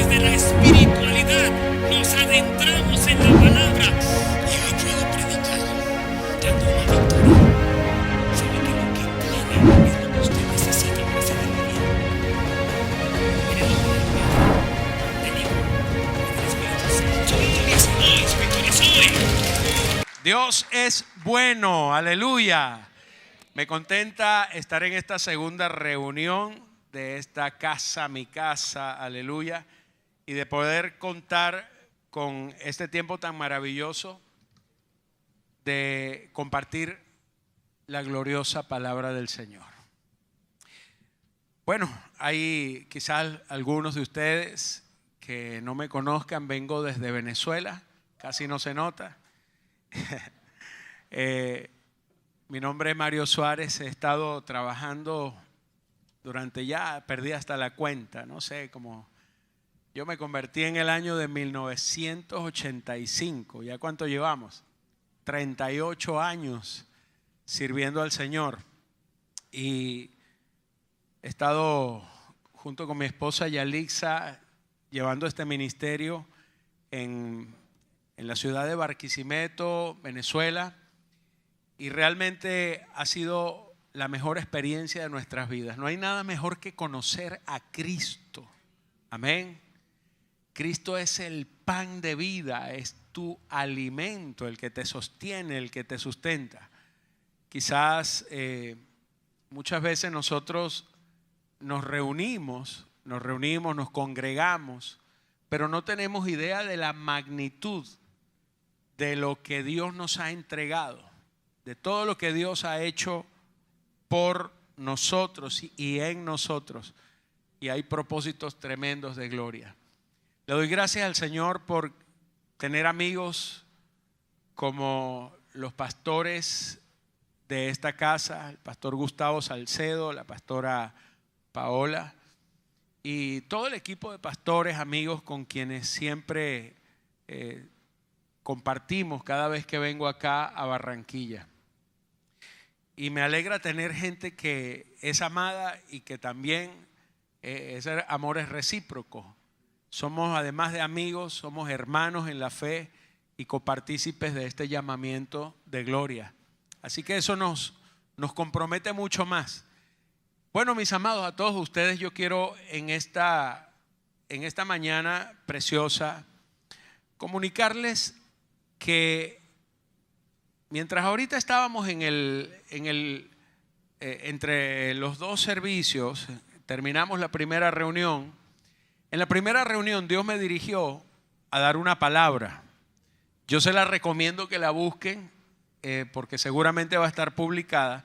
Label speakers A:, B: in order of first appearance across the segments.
A: desde la espiritualidad nos adentramos en la palabra. Y hoy puedo predicar dando una victoria. Sabe que lo que tiene es lo que usted necesita para salir de bien. En el nombre del Padre, del Hijo y del Espíritu Santo. Su victoria es hoy, su victoria es hoy.
B: Dios es bueno, aleluya. Me contenta estar en esta segunda reunión de esta casa, mi casa, aleluya, y de poder contar con este tiempo tan maravilloso de compartir la gloriosa palabra del Señor. Bueno, hay quizás algunos de ustedes que no me conozcan, vengo desde Venezuela, casi no se nota. Mi nombre es Mario Suárez, he estado trabajando durante perdí hasta la cuenta, no sé, como yo me convertí en el año de 1985, ¿ya cuánto llevamos? 38 años sirviendo al Señor y he estado junto con mi esposa Yalixa llevando este ministerio en la ciudad de Barquisimeto, Venezuela. Y realmente ha sido la mejor experiencia de nuestras vidas. No hay nada mejor que conocer a Cristo. Amén. Cristo es el pan de vida, es tu alimento, el que te sostiene, el que te sustenta. Quizás muchas veces nosotros nos reunimos, nos congregamos, pero no tenemos idea de la magnitud de lo que Dios nos ha entregado, de todo lo que Dios ha hecho por nosotros y en nosotros. Y hay propósitos tremendos de gloria. Le doy gracias al Señor por tener amigos como los pastores de esta casa, el pastor Gustavo Salcedo, la pastora Paola y todo el equipo de pastores, amigos con quienes siempre compartimos cada vez que vengo acá a Barranquilla. Y me alegra tener gente que es amada y que también ese amor es recíproco. Somos, además de amigos, somos hermanos en la fe y copartícipes de este llamamiento de gloria. Así que eso nos compromete mucho más. Bueno, mis amados, a todos ustedes yo quiero en esta mañana preciosa comunicarles que mientras ahorita estábamos entre los dos servicios, terminamos la primera reunión. En la primera reunión Dios me dirigió a dar una palabra. Yo se la recomiendo que la busquen porque seguramente va a estar publicada.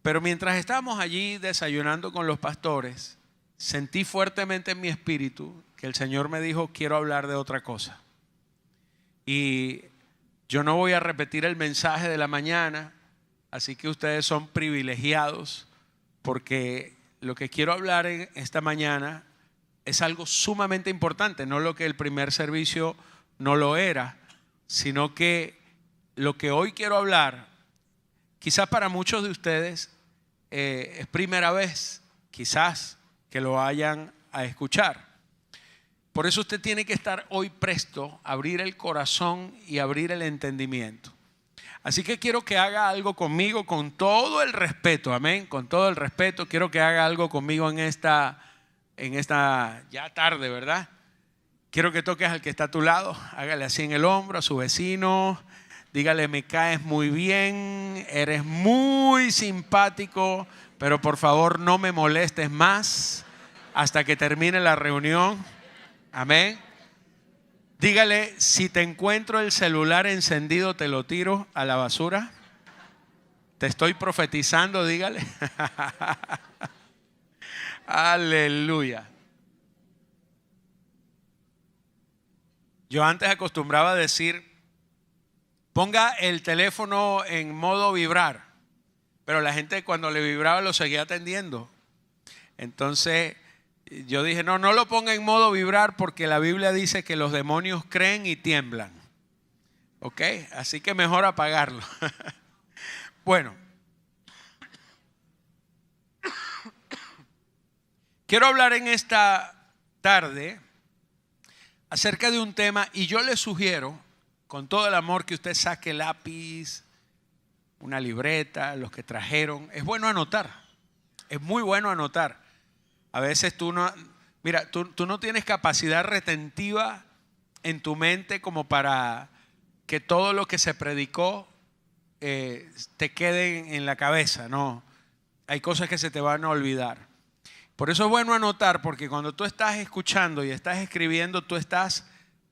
B: Pero mientras estábamos allí desayunando con los pastores, sentí fuertemente en mi espíritu que el Señor me dijo: quiero hablar de otra cosa. Y yo no voy a repetir el mensaje de la mañana, así que ustedes son privilegiados porque lo que quiero hablar en esta mañana es algo sumamente importante, no lo que el primer servicio no lo era, sino que lo que hoy quiero hablar, quizás para muchos de ustedes es primera vez, quizás que lo vayan a escuchar. Por eso usted tiene que estar hoy presto, abrir el corazón y abrir el entendimiento. Así que quiero que haga algo conmigo con todo el respeto, amén, con todo el respeto. Quiero que haga algo conmigo en esta ya tarde, ¿verdad? Quiero que toques al que está a tu lado, hágale así en el hombro a su vecino, dígale: me caes muy bien, eres muy simpático, pero por favor no me molestes más hasta que termine la reunión. Amén. Dígale: si te encuentro el celular encendido, te lo tiro a la basura. Te estoy profetizando, dígale. Aleluya. Yo antes acostumbraba a decir: ponga el teléfono en modo vibrar, pero la gente cuando le vibraba lo seguía atendiendo. Entonces yo dije: no lo ponga en modo vibrar porque la Biblia dice que los demonios creen y tiemblan. Ok, así que mejor apagarlo. Bueno, quiero hablar en esta tarde acerca de un tema y yo le sugiero, con todo el amor, que usted saque lápiz, una libreta, los que trajeron. Es bueno anotar, es muy bueno anotar. A veces tú no tienes capacidad retentiva en tu mente como para que todo lo que se predicó te quede en la cabeza. No, hay cosas que se te van a olvidar. Por eso es bueno anotar, porque cuando tú estás escuchando y estás escribiendo, tú estás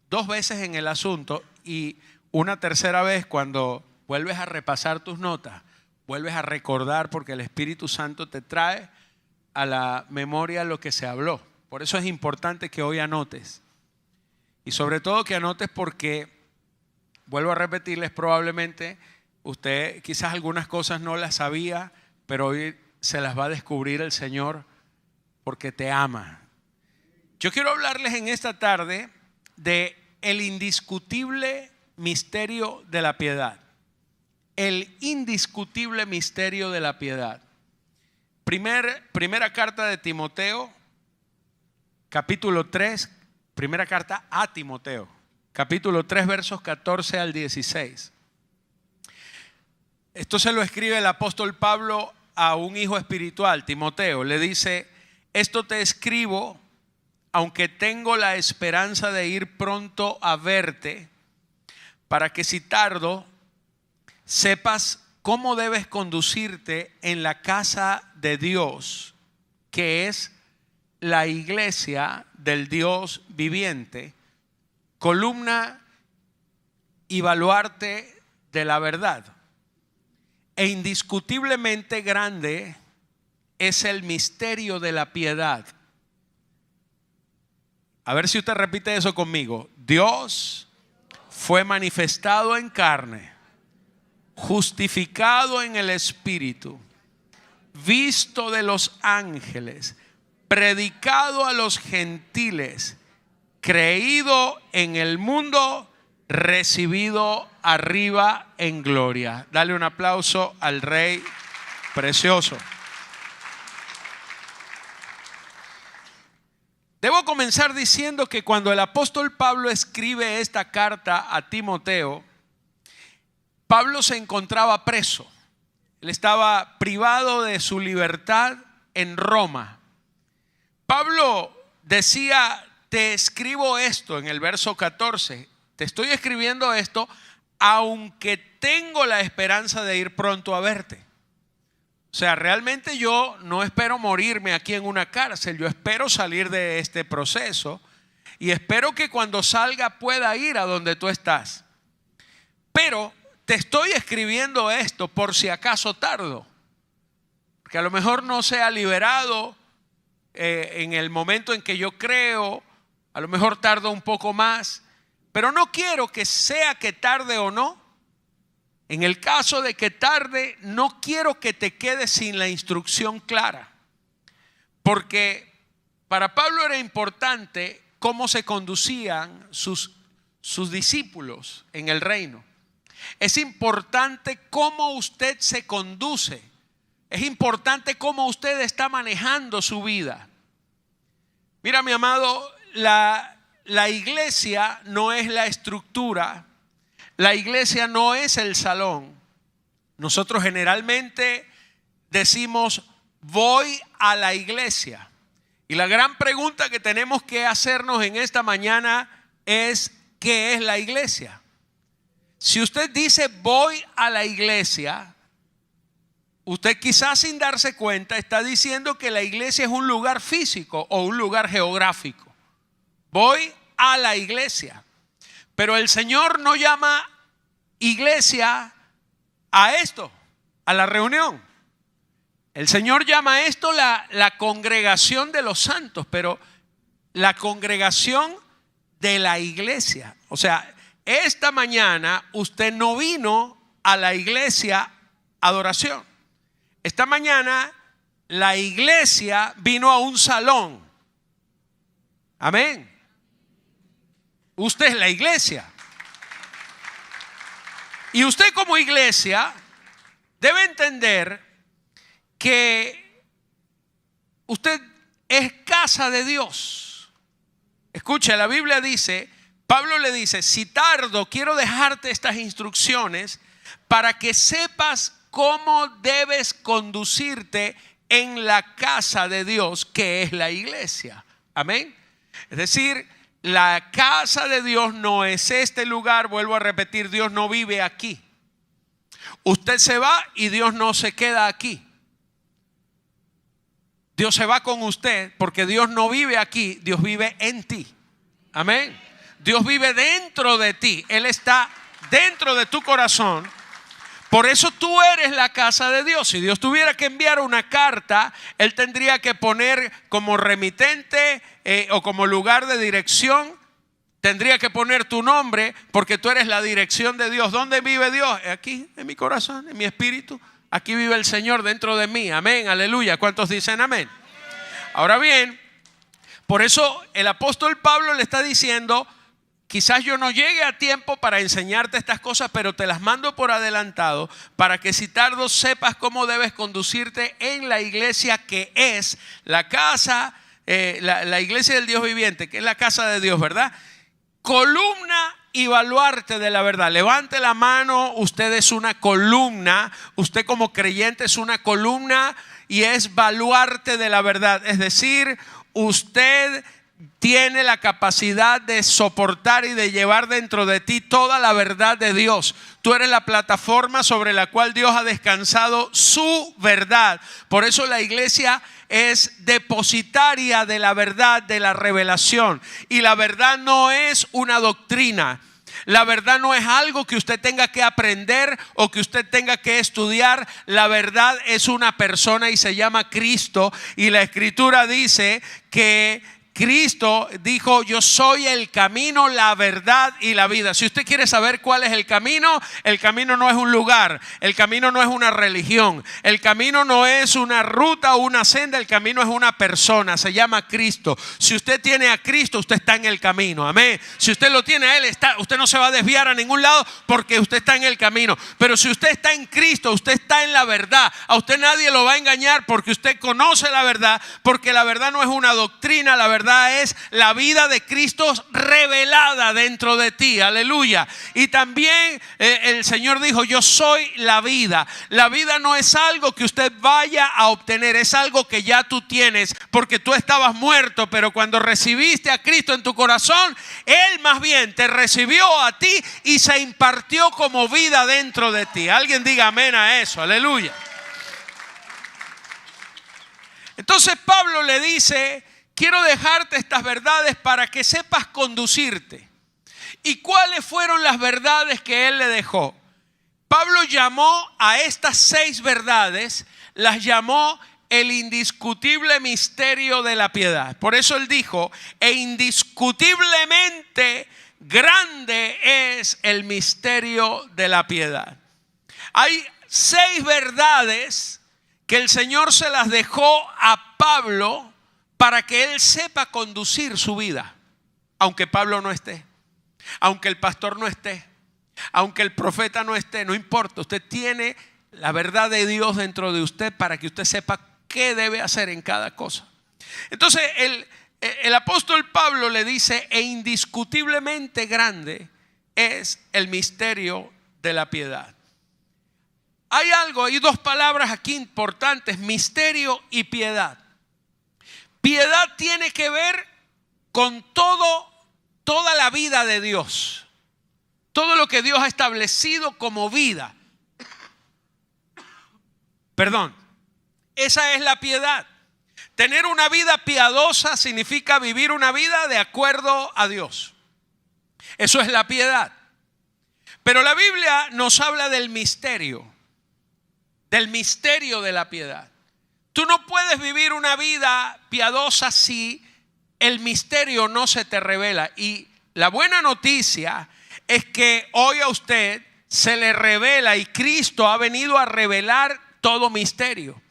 B: 2 veces en el asunto, y una tercera vez cuando vuelves a repasar tus notas, vuelves a recordar, porque el Espíritu Santo te trae a la memoria lo que se habló. Por eso es importante que hoy anotes. Y sobre todo que anotes porque, vuelvo a repetirles, probablemente usted quizás algunas cosas no las sabía, pero hoy se las va a descubrir el Señor porque te ama. Yo quiero hablarles en esta tarde de el indiscutible misterio de la piedad. El indiscutible misterio de la piedad. Primera carta de Timoteo, capítulo 3, primera carta a Timoteo, capítulo 3, versos 14 al 16. Esto se lo escribe el apóstol Pablo a un hijo espiritual, Timoteo. Le dice: esto te escribo, aunque tengo la esperanza de ir pronto a verte, para que si tardo, sepas cómo debes conducirte en la casa de Dios, que es la iglesia del Dios viviente, columna y baluarte de la verdad. E indiscutiblemente grande es el misterio de la piedad. A ver si usted repite eso conmigo. Dios fue manifestado en carne, justificado en el Espíritu, visto de los ángeles, predicado a los gentiles, creído en el mundo, recibido arriba en gloria. Dale un aplauso al Rey precioso. Debo comenzar diciendo que cuando el apóstol Pablo escribe esta carta a Timoteo, Pablo se encontraba preso. Él estaba privado de su libertad en Roma. Pablo decía: te escribo esto en el verso 14. Te estoy escribiendo esto aunque tengo la esperanza de ir pronto a verte. O sea, realmente yo no espero morirme aquí en una cárcel. Yo espero salir de este proceso y espero que cuando salga pueda ir a donde tú estás. Pero te estoy escribiendo esto por si acaso tardo, porque a lo mejor no sea liberado en el momento en que yo creo. A lo mejor tardo un poco más, pero no quiero que sea que tarde o no. En el caso de que tarde, no quiero que te quedes sin la instrucción clara, porque para Pablo era importante cómo se conducían sus discípulos en el reino. Es importante cómo usted se conduce. Es importante cómo usted está manejando su vida. Mira, mi amado, la iglesia no es la estructura. La iglesia no es el salón. Nosotros generalmente decimos: voy a la iglesia. Y la gran pregunta que tenemos que hacernos en esta mañana es: ¿qué es la iglesia? Si usted dice voy a la iglesia, usted quizás sin darse cuenta está diciendo que la iglesia es un lugar físico o un lugar geográfico. Voy a la iglesia. Pero el Señor no llama iglesia a esto, a la reunión. El Señor llama a esto la congregación de los santos, pero la congregación de la iglesia. O sea, esta mañana usted no vino a la iglesia adoración. Esta mañana la iglesia vino a un salón. Amén. Usted es la iglesia. Y usted como iglesia debe entender que usted es casa de Dios. Escucha, la Biblia dice, Pablo le dice, si tardo, quiero dejarte estas instrucciones para que sepas cómo debes conducirte en la casa de Dios, que es la iglesia. Amén. Es decir, la casa de Dios no es este lugar. Vuelvo a repetir, Dios no vive aquí. Usted se va y Dios no se queda aquí. Dios se va con usted porque Dios no vive aquí, Dios vive en ti. Amén. Dios vive dentro de ti. Él está dentro de tu corazón. Por eso tú eres la casa de Dios. Si Dios tuviera que enviar una carta, Él tendría que poner como remitente o como lugar de dirección, tendría que poner tu nombre, porque tú eres la dirección de Dios. ¿Dónde vive Dios? Aquí, en mi corazón, en mi espíritu. Aquí vive el Señor dentro de mí. Amén, aleluya. ¿Cuántos dicen amén? Ahora bien, por eso el apóstol Pablo le está diciendo, quizás yo no llegue a tiempo para enseñarte estas cosas, pero te las mando por adelantado para que si tardo sepas cómo debes conducirte en la iglesia, que es la casa, la iglesia del Dios viviente, que es la casa de Dios, ¿verdad? Columna y baluarte de la verdad. Levante la mano, usted es una columna, usted como creyente es una columna y es baluarte de la verdad. Es decir, usted tiene la capacidad de soportar y de llevar dentro de ti toda la verdad de Dios. Tú eres la plataforma sobre la cual Dios ha descansado su verdad. Por eso la iglesia es depositaria de la verdad, de la revelación. Y la verdad no es una doctrina. La verdad no es algo que usted tenga que aprender o que usted tenga que estudiar. La verdad es una persona y se llama Cristo. Y la Escritura dice que Cristo dijo, yo soy el camino, la verdad y la vida. Si usted quiere saber cuál es el camino no es un lugar, el camino no es una religión, el camino no es una ruta o una senda, el camino es una persona, se llama Cristo. Si usted tiene a Cristo, usted está en el camino, amén. Si usted lo tiene a Él, usted no se va a desviar a ningún lado porque usted está en el camino. Pero si usted está en Cristo, usted está en la verdad. A usted nadie lo va a engañar porque usted conoce la verdad, porque la verdad no es una doctrina, la verdad es la vida de Cristo revelada dentro de ti, aleluya. Y también el Señor dijo, yo soy la vida. La vida no es algo que usted vaya a obtener, es algo que ya tú tienes, porque tú estabas muerto, pero cuando recibiste a Cristo en tu corazón, Él más bien te recibió a ti y se impartió como vida dentro de ti. Alguien diga amén a eso, aleluya. Entonces Pablo le dice, quiero dejarte estas verdades para que sepas conducirte. ¿Y cuáles fueron las verdades que él le dejó? Pablo llamó a estas 6 verdades, las llamó el indiscutible misterio de la piedad. Por eso él dijo, e indiscutiblemente grande es el misterio de la piedad. Hay 6 verdades que el Señor se las dejó a Pablo para que él sepa conducir su vida, aunque Pablo no esté, aunque el pastor no esté, aunque el profeta no esté, no importa. Usted tiene la verdad de Dios dentro de usted para que usted sepa qué debe hacer en cada cosa. Entonces el apóstol Pablo le dice, e indiscutiblemente grande es el misterio de la piedad. Hay 2 palabras aquí importantes, misterio y piedad. Piedad tiene que ver con toda la vida de Dios. Todo lo que Dios ha establecido como vida. Perdón. Esa es la piedad. Tener una vida piadosa significa vivir una vida de acuerdo a Dios. Eso es la piedad. Pero la Biblia nos habla del misterio de la piedad. Tú no puedes vivir una vida piadosa si el misterio no se te revela. Y la buena noticia es que hoy a usted se le revela y Cristo ha venido a revelar todo misterio.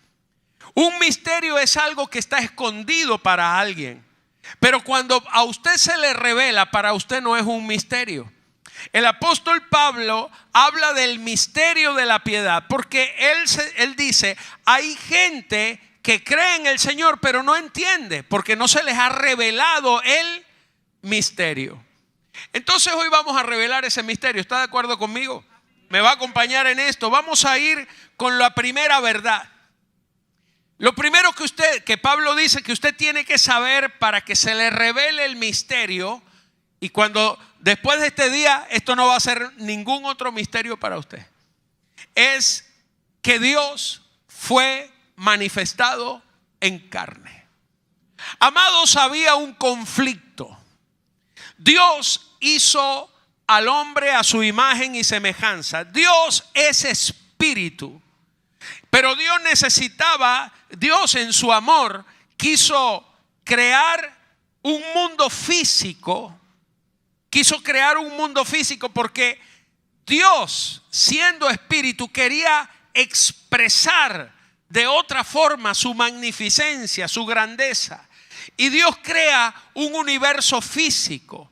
B: Un misterio es algo que está escondido para alguien, pero cuando a usted se le revela, para usted no es un misterio. El apóstol Pablo habla del misterio de la piedad porque él dice, hay gente que cree en el Señor pero no entiende porque no se les ha revelado el misterio. Entonces hoy vamos a revelar ese misterio. ¿Está de acuerdo conmigo? ¿Me va a acompañar en esto? Vamos a ir con la primera verdad. Lo primero que Pablo dice que usted tiene que saber para que se le revele el misterio, y cuando después de este día esto no va a ser ningún otro misterio para usted, es que Dios fue manifestado en carne. Amados, había un conflicto. Dios hizo al hombre a su imagen y semejanza. Dios es espíritu. Pero Dios en su amor quiso crear un mundo físico. Quiso crear un mundo físico porque Dios, siendo espíritu, quería expresar de otra forma su magnificencia, su grandeza. Y Dios crea un universo físico.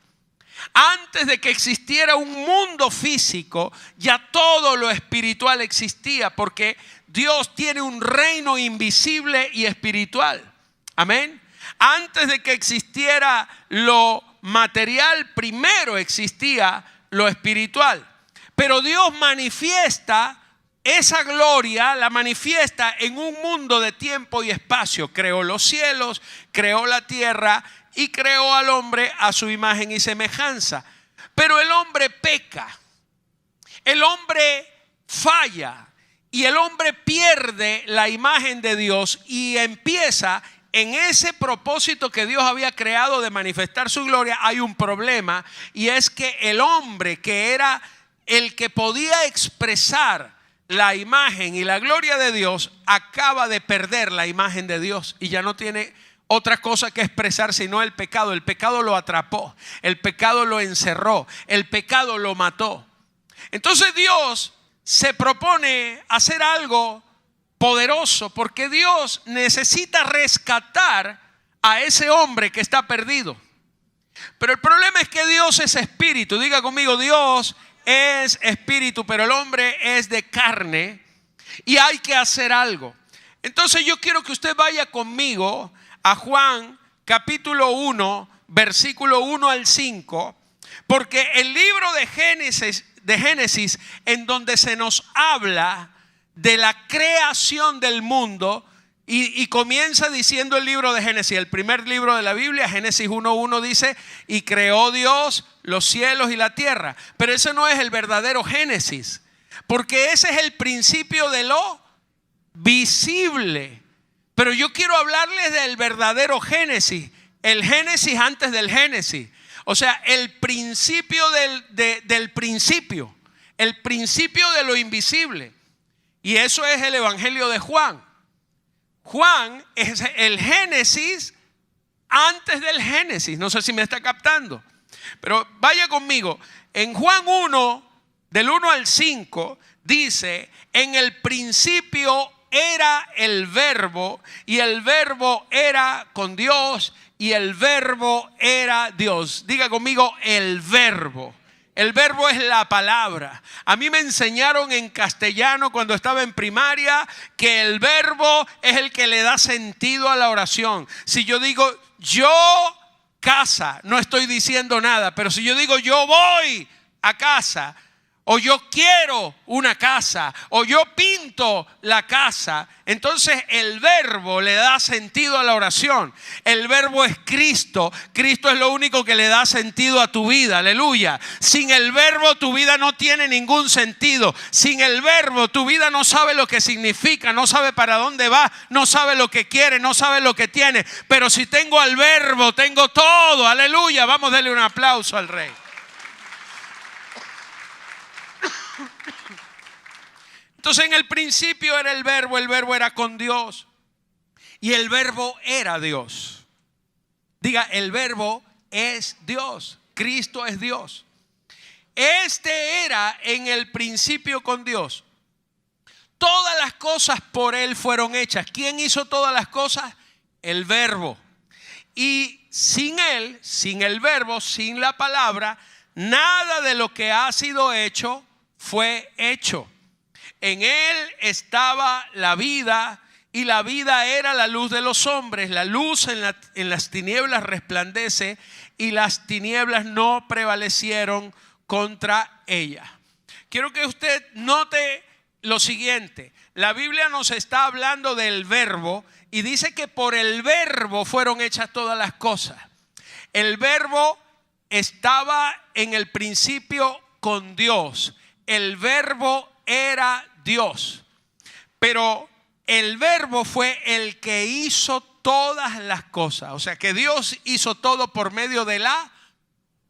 B: Antes de que existiera un mundo físico, ya todo lo espiritual existía, porque Dios tiene un reino invisible y espiritual. Amén. Antes de que existiera lo material, primero existía lo espiritual. Pero Dios manifiesta esa gloria, la manifiesta en un mundo de tiempo y espacio. Creó los cielos, creó la tierra y creó al hombre a su imagen y semejanza. Pero el hombre peca, el hombre falla y el hombre pierde la imagen de Dios y empieza en ese propósito que Dios había creado de manifestar su gloria. Hay un problema, y es que el hombre, que era el que podía expresar la imagen y la gloria de Dios, acaba de perder la imagen de Dios y ya no tiene otra cosa que expresar sino el pecado. El pecado lo atrapó, el pecado lo encerró, el pecado lo mató. Entonces Dios se propone hacer algo poderoso, porque Dios necesita rescatar a ese hombre que está perdido. Pero el problema es que Dios es espíritu. Diga conmigo, Dios es espíritu, pero el hombre es de carne y hay que hacer algo. Entonces yo quiero que usted vaya conmigo a Juan capítulo 1, versículo 1 al 5, porque el libro de Génesis, en donde se nos habla de la creación del mundo, y comienza diciendo el libro de Génesis, el primer libro de la Biblia, Génesis 1:1 dice: y creó Dios los cielos y la tierra. Pero ese no es el verdadero Génesis, porque ese es el principio de lo visible. Pero yo quiero hablarles del verdadero Génesis, el Génesis antes del Génesis. O sea, el principio del principio, el principio de lo invisible. Y eso es el Evangelio de Juan. Juan es el Génesis antes del Génesis. No sé si me está captando, pero vaya conmigo. En Juan 1, del 1 al 5, dice: en el principio era el Verbo, y el Verbo era con Dios, y el Verbo era Dios. Diga conmigo, el Verbo. El verbo es la palabra. A mí me enseñaron en castellano cuando estaba en primaria que el verbo es el que le da sentido a la oración. Si yo digo yo casa, no estoy diciendo nada. Pero si yo digo yo voy a casa, o yo quiero una casa, o yo pinto la casa, entonces el verbo le da sentido a la oración. El verbo es Cristo. Cristo es lo único que le da sentido a tu vida. Aleluya. Sin el verbo tu vida no tiene ningún sentido. Sin el verbo tu vida no sabe lo que significa, no sabe para dónde va, no sabe lo que quiere, no sabe lo que tiene. Pero si tengo al verbo, tengo todo. Aleluya. Vamos a darle un aplauso al Rey. Entonces en el principio era el verbo era con Dios y el verbo era Dios. Diga, el verbo es Dios, Cristo es Dios. Este era en el principio con Dios. Todas las cosas por Él fueron hechas. ¿Quién hizo todas las cosas? El verbo. Y sin Él, sin el verbo, sin la palabra, nada de lo que ha sido hecho fue hecho. En Él estaba la vida, y la vida era la luz de los hombres. La luz en las tinieblas resplandece, y las tinieblas no prevalecieron contra ella. Quiero que usted note lo siguiente. La Biblia nos está hablando del verbo y dice que por el verbo fueron hechas todas las cosas. El verbo estaba en el principio con Dios. El verbo era Dios. Pero el verbo fue el que hizo todas las cosas. O sea que Dios hizo todo por medio de la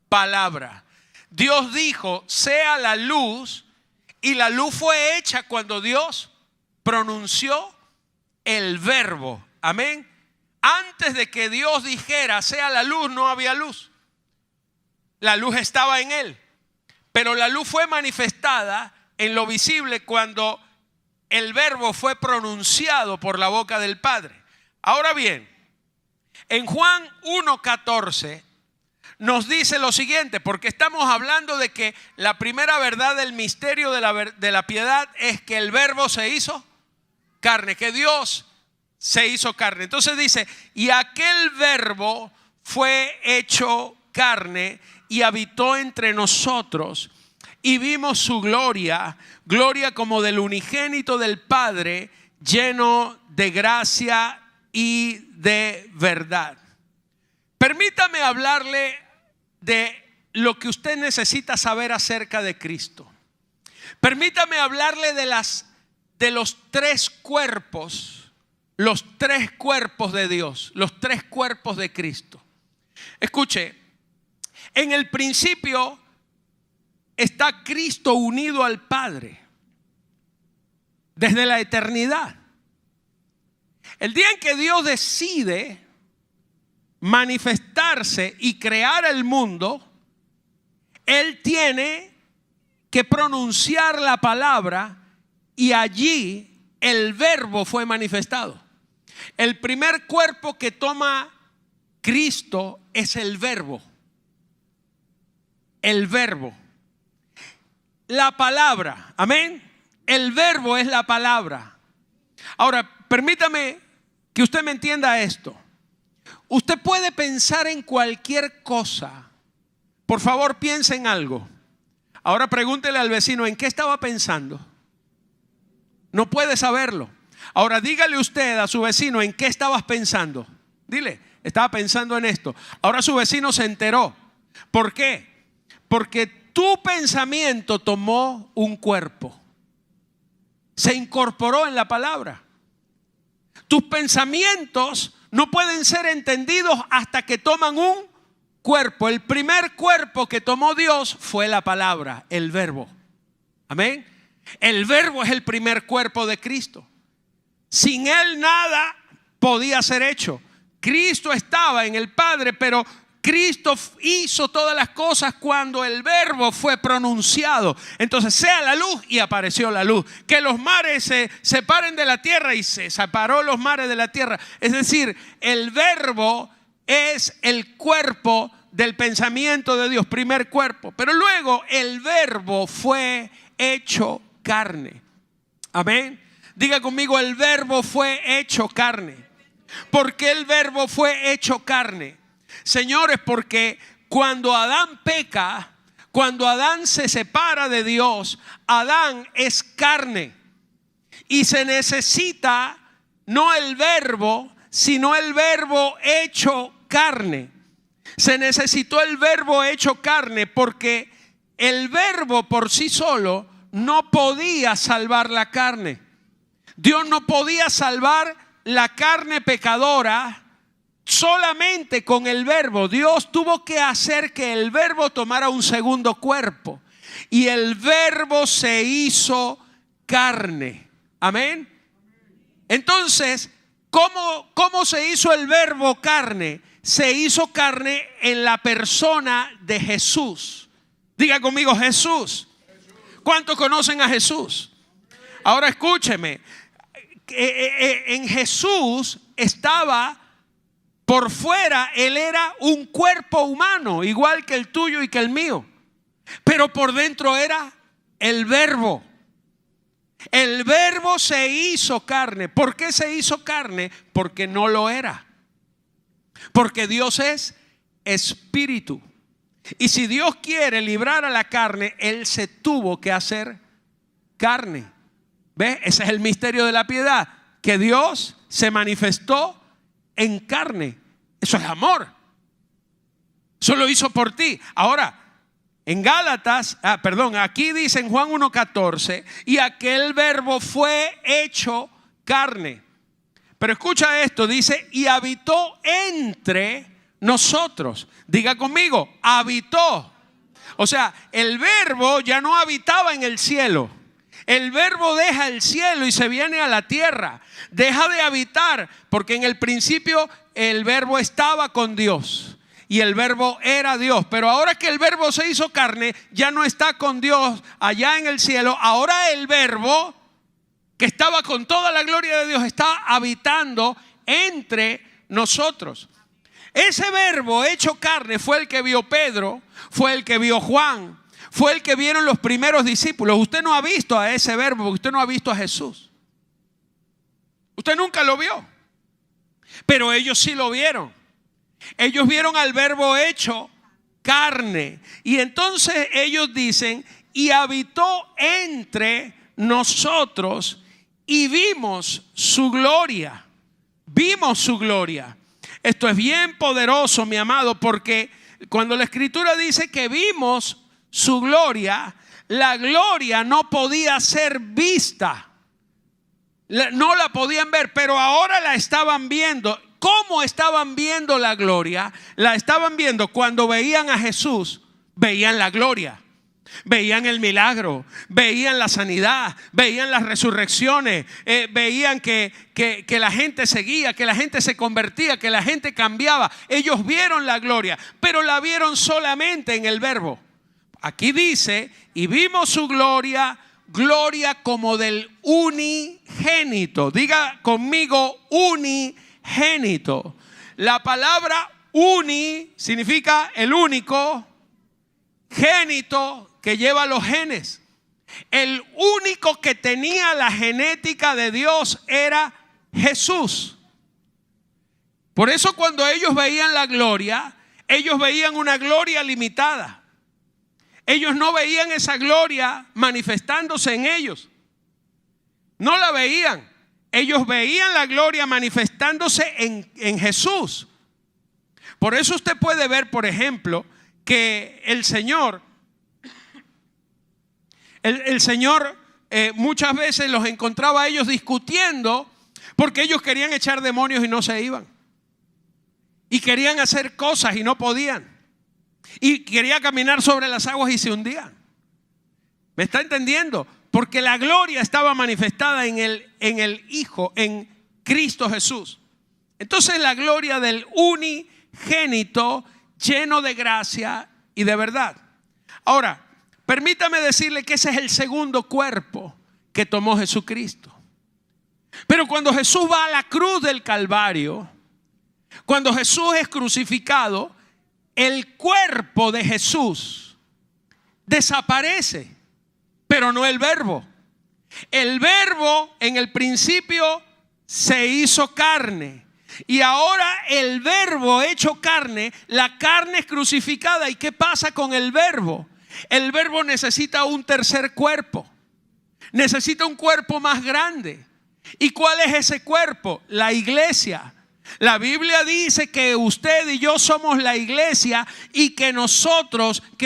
B: palabra. Dios dijo, sea la luz, y la luz fue hecha cuando Dios pronunció el verbo. Amén. Antes de que Dios dijera, sea la luz, no había luz. La luz estaba en él. Pero la luz fue manifestada en lo visible cuando el verbo fue pronunciado por la boca del Padre. Ahora bien, en Juan 1:14 nos dice lo siguiente, porque estamos hablando de que la primera verdad del misterio de la piedad es que el verbo se hizo carne, que Dios se hizo carne. Entonces dice, y aquel verbo fue hecho carne y habitó entre nosotros y vimos su gloria, gloria como del unigénito del Padre, lleno de gracia y de verdad. Permítame hablarle de lo que usted necesita saber acerca de Cristo. Permítame hablarle de los tres cuerpos de Dios, los tres cuerpos de Cristo. Escuche, en el principio está Cristo unido al Padre desde la eternidad. El día en que Dios decide manifestarse y crear el mundo, Él tiene que pronunciar la palabra y allí el verbo fue manifestado. El primer cuerpo que toma Cristo es el verbo. El verbo. La palabra. Amén. El verbo es la palabra. Ahora, permítame que usted me entienda esto. Usted puede pensar en cualquier cosa. Por favor, piense en algo. Ahora pregúntele al vecino, ¿en qué estaba pensando? No puede saberlo. Ahora dígale usted a su vecino, ¿en qué estabas pensando? Dile, estaba pensando en esto. Ahora su vecino se enteró. ¿Por qué? Porque tu pensamiento tomó un cuerpo. Se incorporó en la palabra. Tus pensamientos no pueden ser entendidos hasta que toman un cuerpo. El primer cuerpo que tomó Dios fue la palabra, el verbo. Amén. El verbo es el primer cuerpo de Cristo. Sin él nada podía ser hecho. Cristo estaba en el Padre, pero Cristo hizo todas las cosas cuando el verbo fue pronunciado. Entonces sea la luz y apareció la luz. Que los mares se separen de la tierra y se separó los mares de la tierra. Es decir, el verbo es el cuerpo del pensamiento de Dios, primer cuerpo. Pero luego el verbo fue hecho carne. Amén. Diga conmigo, el verbo fue hecho carne. ¿Por qué el verbo fue hecho carne? Señores, porque cuando Adán peca, cuando Adán se separa de Dios, Adán es carne. Y se necesita no el verbo, sino el verbo hecho carne. Se necesitó el verbo hecho carne porque el verbo por sí solo no podía salvar la carne. Dios no podía salvar la carne pecadora solamente con el verbo. Dios tuvo que hacer que el verbo tomara un segundo cuerpo. Y el verbo se hizo carne. Amén. Entonces, ¿cómo se hizo el verbo carne? Se hizo carne en la persona de Jesús. Diga conmigo, Jesús. ¿Cuántos conocen a Jesús? Ahora escúcheme. En Jesús estaba por fuera, Él era un cuerpo humano, igual que el tuyo y que el mío. Pero por dentro era el verbo. El verbo se hizo carne. ¿Por qué se hizo carne? Porque no lo era. Porque Dios es espíritu. Y si Dios quiere librar a la carne, Él se tuvo que hacer carne. ¿Ves? Ese es el misterio de la piedad, que Dios se manifestó en carne. Eso es amor. Eso lo hizo por ti. Ahora, en Gálatas, aquí dice en Juan 1:14, y aquel verbo fue hecho carne. Pero escucha esto, dice, y habitó entre nosotros. Diga conmigo, habitó. O sea, el verbo ya no habitaba en el cielo. El verbo deja el cielo y se viene a la tierra. Deja de habitar, porque en el principio el verbo estaba con Dios y el verbo era Dios. Pero ahora que el verbo se hizo carne, ya no está con Dios allá en el cielo. Ahora el verbo, que estaba con toda la gloria de Dios, está habitando entre nosotros. Ese verbo hecho carne fue el que vio Pedro, fue el que vio Juan, fue el que vieron los primeros discípulos. Usted no ha visto a ese verbo porque usted no ha visto a Jesús. Usted nunca lo vio, pero ellos sí lo vieron. Ellos vieron al verbo hecho carne. Y entonces ellos dicen, y habitó entre nosotros y vimos su gloria. Vimos su gloria. Esto es bien poderoso, mi amado, porque cuando la Escritura dice que vimos su gloria, la gloria no podía ser vista. No la podían ver, pero ahora la estaban viendo. ¿Cómo estaban viendo la gloria? La estaban viendo cuando veían a Jesús, veían la gloria. Veían el milagro, veían la sanidad, veían las resurrecciones, veían que la gente seguía, que la gente se convertía, que la gente cambiaba. Ellos vieron la gloria, pero la vieron solamente en el verbo. Aquí dice, y vimos su gloria, gloria como del unigénito. Diga conmigo, unigénito. La palabra uni significa el único, génito que lleva los genes. El único que tenía la genética de Dios era Jesús. Por eso cuando ellos veían la gloria, ellos veían una gloria limitada. Ellos no veían esa gloria manifestándose en ellos. No la veían. Ellos veían la gloria manifestándose en Jesús. Por eso usted puede ver, por ejemplo, que el Señor muchas veces los encontraba a ellos discutiendo porque ellos querían echar demonios y no se iban. Y querían hacer cosas y no podían. Y quería caminar sobre las aguas y se hundían. ¿Me está entendiendo? Porque la gloria estaba manifestada en el Hijo, en Cristo Jesús. Entonces la gloria del unigénito, lleno de gracia y de verdad. Ahora, permítame decirle que ese es el segundo cuerpo que tomó Jesucristo. Pero cuando Jesús va a la cruz del Calvario, cuando Jesús es crucificado, el cuerpo de Jesús desaparece, pero no el verbo. El verbo en el principio se hizo carne. Y ahora el verbo hecho carne, la carne es crucificada. ¿Y qué pasa con el verbo? El verbo necesita un tercer cuerpo. Necesita un cuerpo más grande. ¿Y cuál es ese cuerpo? La iglesia. La Biblia dice que usted y yo somos la iglesia y que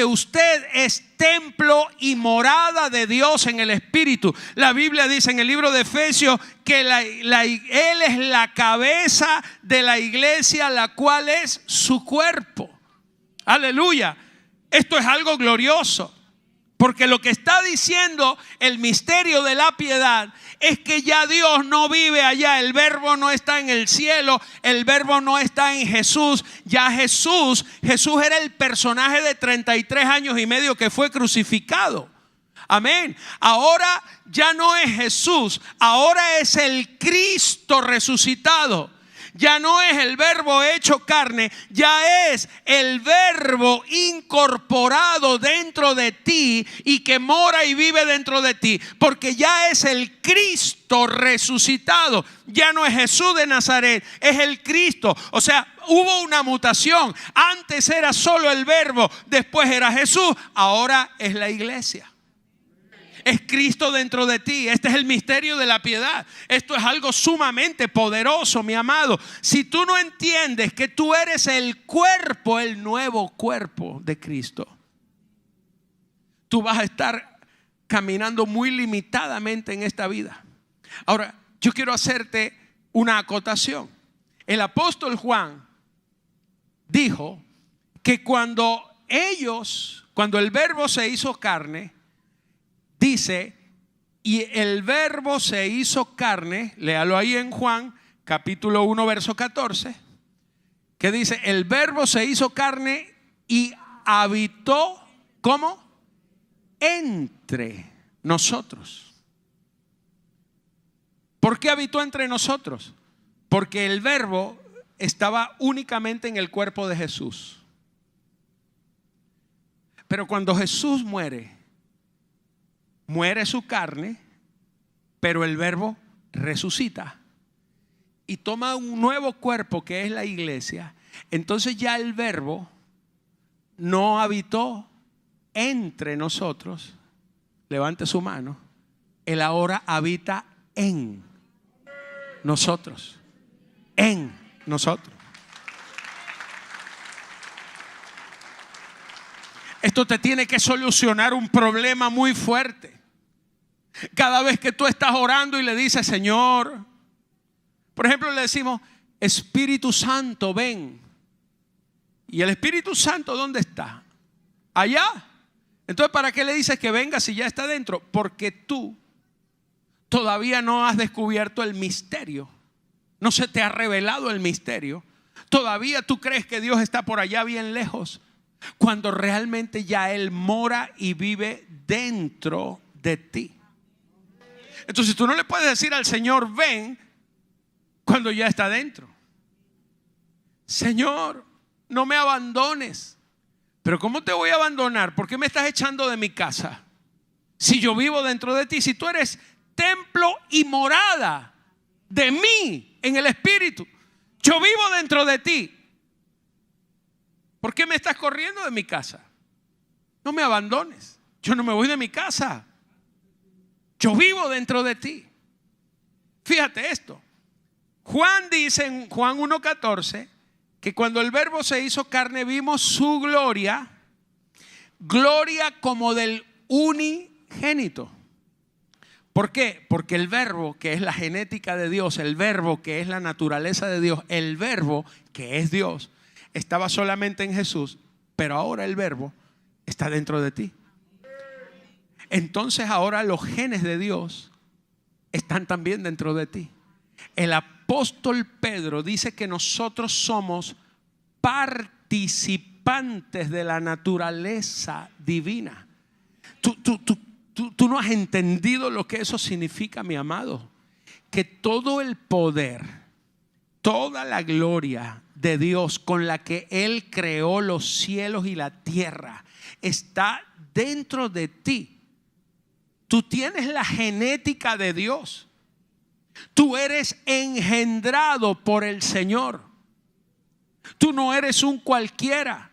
B: usted es templo y morada de Dios en el Espíritu. La Biblia dice en el libro de Efesios que Él es la cabeza de la iglesia, la cual es su cuerpo. Aleluya. Esto es algo glorioso. Porque lo que está diciendo el misterio de la piedad es que ya Dios no vive allá. El verbo no está en el cielo. El verbo no está en Jesús. Ya Jesús era el personaje de 33 años y medio que fue crucificado. Amén. Ahora ya no es Jesús. Ahora es el Cristo resucitado. Ya no es el verbo hecho carne, ya es el verbo incorporado dentro de ti y que mora y vive dentro de ti, porque ya es el Cristo resucitado. Ya no es Jesús de Nazaret, es el Cristo. O sea, hubo una mutación. Antes era solo el verbo, después era Jesús, ahora es la iglesia. Es Cristo dentro de ti. Este es el misterio de la piedad. Esto es algo sumamente poderoso, mi amado. Si tú no entiendes que tú eres el cuerpo, el nuevo cuerpo de Cristo, tú vas a estar caminando muy limitadamente en esta vida. Ahora, yo quiero hacerte una acotación. El apóstol Juan dijo que cuando el verbo se hizo carne, dice, y el verbo se hizo carne, léalo ahí en Juan capítulo 1 verso 14, que dice, el verbo se hizo carne y habitó, ¿cómo? Entre nosotros. ¿Por qué habitó entre nosotros? Porque el verbo estaba únicamente en el cuerpo de Jesús. Pero cuando Jesús muere su carne, pero el verbo resucita y toma un nuevo cuerpo que es la iglesia. Entonces ya el verbo no habitó entre nosotros. Levante su mano. Él ahora habita en nosotros. En nosotros. Esto te tiene que solucionar un problema muy fuerte. Cada vez que tú estás orando y le dices, Señor, por ejemplo, le decimos, Espíritu Santo, ven. ¿Y el Espíritu Santo dónde está? Allá. Entonces, ¿para qué le dices que venga si ya está dentro? Porque tú todavía no has descubierto el misterio. No se te ha revelado el misterio. Todavía tú crees que Dios está por allá bien lejos, cuando realmente ya Él mora y vive dentro de ti. Entonces tú no le puedes decir al Señor, ven, cuando ya está dentro. Señor, no me abandones. Pero ¿cómo te voy a abandonar? ¿Por qué me estás echando de mi casa? Si yo vivo dentro de ti, si tú eres templo y morada de mí en el Espíritu, yo vivo dentro de ti. ¿Por qué me estás corriendo de mi casa? No me abandones. Yo no me voy de mi casa. Yo vivo dentro de ti. Fíjate esto. Juan dice en Juan 1:14 que cuando el verbo se hizo carne vimos su gloria, gloria como del unigénito. ¿Por qué? Porque el verbo, que es la genética de Dios, el verbo que es la naturaleza de Dios, el verbo que es Dios, estaba solamente en Jesús, pero ahora el verbo está dentro de ti. Entonces ahora los genes de Dios están también dentro de ti. El apóstol Pedro dice que nosotros somos participantes de la naturaleza divina. Tú no has entendido lo que eso significa, mi amado. Que todo el poder, toda la gloria de Dios con la que Él creó los cielos y la tierra está dentro de ti. Tú tienes la genética de Dios. Tú eres engendrado por el Señor. Tú no eres un cualquiera.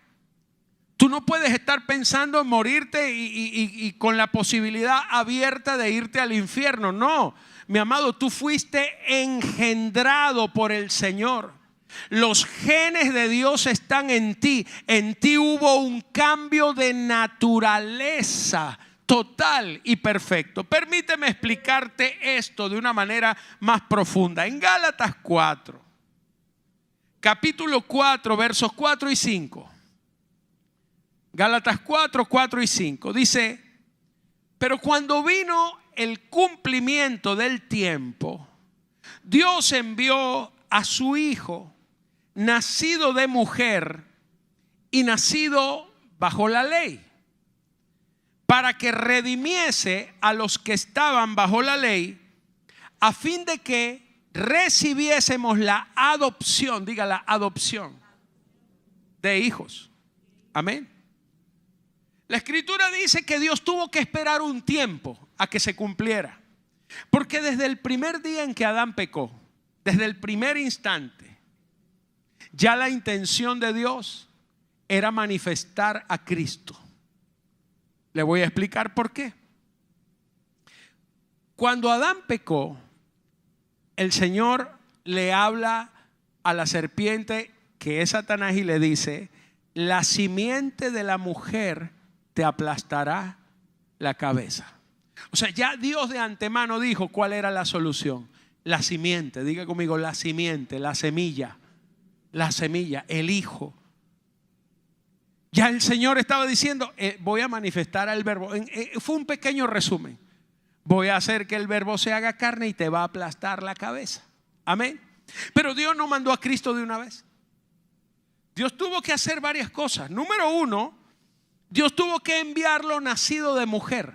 B: Tú no puedes estar pensando en morirte y con la posibilidad abierta de irte al infierno. No, mi amado, tú fuiste engendrado por el Señor. Los genes de Dios están en ti. En ti hubo un cambio de naturaleza total y perfecto. Permíteme explicarte esto de una manera más profunda. En Gálatas 4, capítulo 4, versos 4 y 5. Gálatas 4, 4 y 5. Dice, pero cuando vino el cumplimiento del tiempo, Dios envió a su Hijo, nacido de mujer y nacido bajo la ley, para que redimiese a los que estaban bajo la ley, a fin de que recibiésemos la adopción, diga la adopción de hijos. Amén. La Escritura dice que Dios tuvo que esperar un tiempo a que se cumpliera. Porque desde el primer día en que Adán pecó, desde el primer instante, ya la intención de Dios era manifestar a Cristo. Le voy a explicar por qué. Cuando Adán pecó, el Señor le habla a la serpiente, que es Satanás, y le dice: la simiente de la mujer te aplastará la cabeza. O sea, ya Dios de antemano dijo cuál era la solución. La simiente, diga conmigo, la simiente, la semilla, el hijo. Ya el Señor estaba diciendo, voy a manifestar al verbo. Fue un pequeño resumen. Voy a hacer que el verbo se haga carne y te va a aplastar la cabeza. Amén. Pero Dios no mandó a Cristo de una vez. Dios tuvo que hacer varias cosas. Número uno, Dios tuvo que enviarlo nacido de mujer.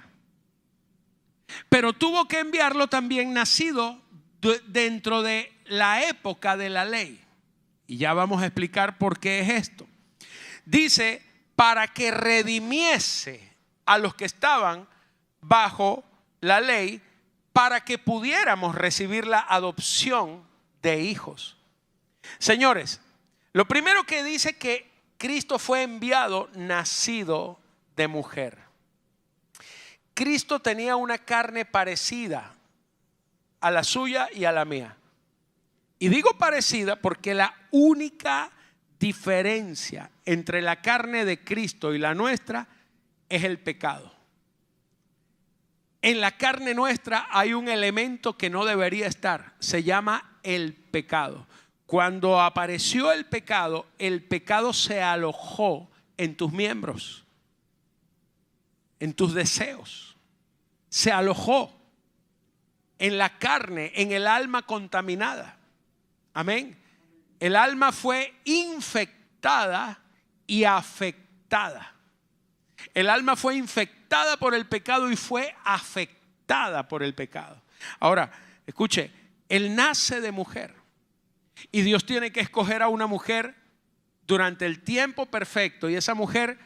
B: Pero tuvo que enviarlo también nacido dentro de la época de la ley. Y ya vamos a explicar por qué es esto. Dice, para que redimiese a los que estaban bajo la ley, para que pudiéramos recibir la adopción de hijos. Señores, lo primero que dice que Cristo fue enviado nacido de mujer. Cristo tenía una carne parecida a la suya y a la mía. Y digo parecida porque la única diferencia entre la carne de Cristo y la nuestra es el pecado. En la carne nuestra hay un elemento que no debería estar, se llama el pecado. Cuando apareció el pecado se alojó en tus miembros, en tus deseos, se alojó en la carne, en el alma contaminada. Amén. El alma fue infectada y afectada. El alma fue infectada por el pecado y fue afectada por el pecado. Ahora, escuche, Él nace de mujer y Dios tiene que escoger a una mujer durante el tiempo perfecto, y esa mujer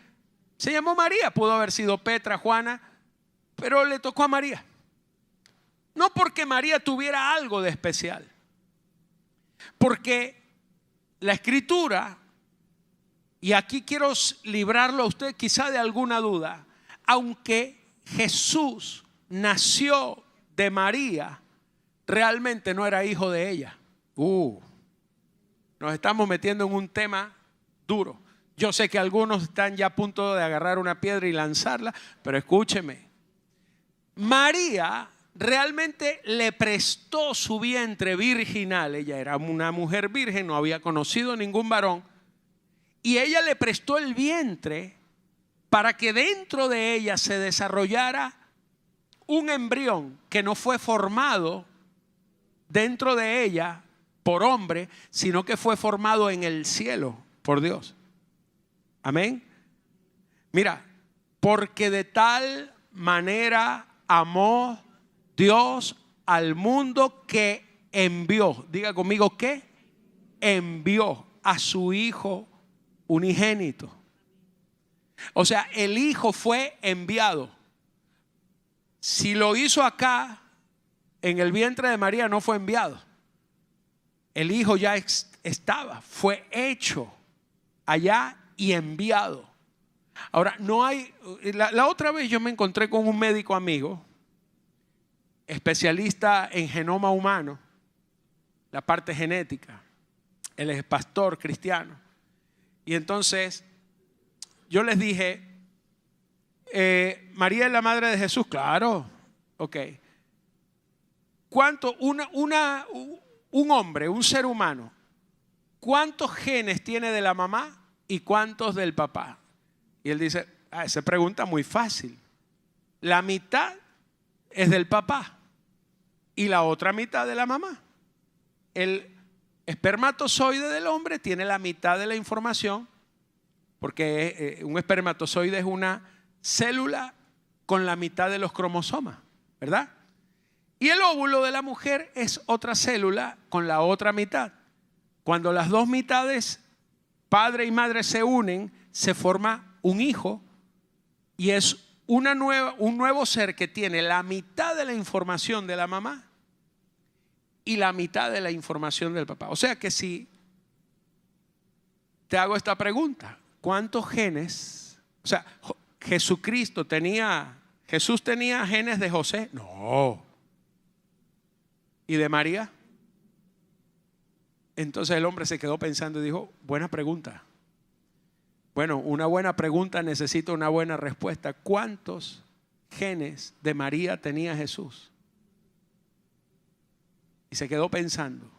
B: se llamó María. Pudo haber sido Petra, Juana, pero le tocó a María. No porque María tuviera algo de especial, porque la Escritura, y aquí quiero librarlo a usted quizá de alguna duda, aunque Jesús nació de María, realmente no era hijo de ella. Nos estamos metiendo en un tema duro. Yo sé que algunos están ya a punto de agarrar una piedra y lanzarla, pero escúcheme. María realmente le prestó su vientre virginal. Ella era una mujer virgen, no había conocido ningún varón. Y ella le prestó el vientre para que dentro de ella se desarrollara un embrión que no fue formado dentro de ella por hombre, sino que fue formado en el cielo por Dios. Amén. Mira, porque de tal manera amó Dios al mundo que envió, diga conmigo, que envió a su Hijo unigénito. O sea, el Hijo fue enviado. Si lo hizo acá, en el vientre de María, no fue enviado. El Hijo ya estaba, fue hecho allá y enviado. Ahora, no hay, la otra vez yo me encontré con un médico amigo, especialista en genoma humano, la parte genética. Él es pastor cristiano. Y entonces yo les dije, María es la madre de Jesús. Claro, ok. ¿Cuánto un hombre, un ser humano, cuántos genes tiene de la mamá y cuántos del papá? Y él dice, esa pregunta muy fácil. La mitad es del papá y la otra mitad de la mamá. El espermatozoide del hombre tiene la mitad de la información, porque un espermatozoide es una célula con la mitad de los cromosomas, ¿verdad? Y el óvulo de la mujer es otra célula con la otra mitad. Cuando las dos mitades, padre y madre, se unen, se forma un hijo y es un nuevo ser que tiene la mitad de la información de la mamá y la mitad de la información del papá. O sea que si te hago esta pregunta, ¿cuántos genes? O sea, ¿Jesús tenía genes de José? No. ¿Y de María? Entonces el hombre se quedó pensando y dijo, buena pregunta. Bueno, una buena pregunta necesita una buena respuesta. ¿Cuántos genes de María tenía Jesús? Y se quedó pensando.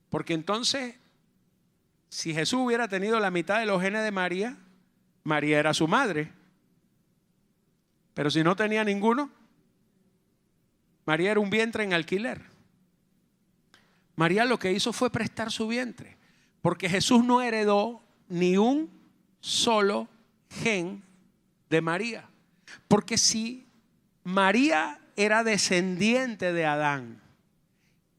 B: Porque entonces, si Jesús hubiera tenido la mitad de los genes de María, María era su madre. Pero si no tenía ninguno, María era un vientre en alquiler. María lo que hizo fue prestar su vientre, porque Jesús no heredó ni un solo gen de María. Porque si María era descendiente de Adán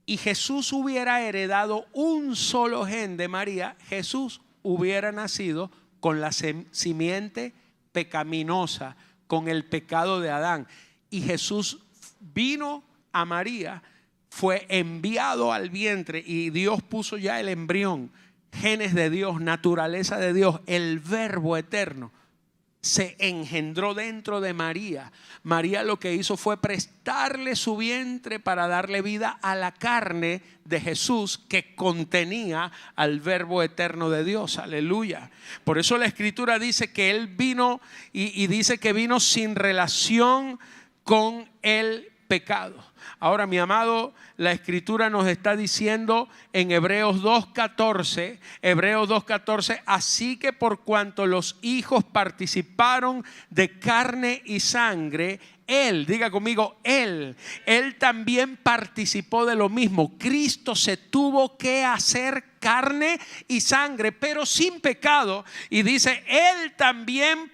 B: y Jesús hubiera heredado un solo gen de María, Jesús hubiera nacido con la simiente pecaminosa, con el pecado de Adán. Y Jesús vino a María, fue enviado al vientre y Dios puso ya el embrión, genes de Dios, naturaleza de Dios, el Verbo eterno se engendró dentro de María. María lo que hizo fue prestarle su vientre para darle vida a la carne de Jesús que contenía al Verbo eterno de Dios. Aleluya. Por eso la Escritura dice que Él vino y dice que vino sin relación con el pecado. Ahora, mi amado, la Escritura nos está diciendo en Hebreos 2:14, así que por cuanto los hijos participaron de carne y sangre, Él, diga conmigo, Él también participó de lo mismo. Cristo se tuvo que hacer carne y sangre, pero sin pecado. Y dice, Él también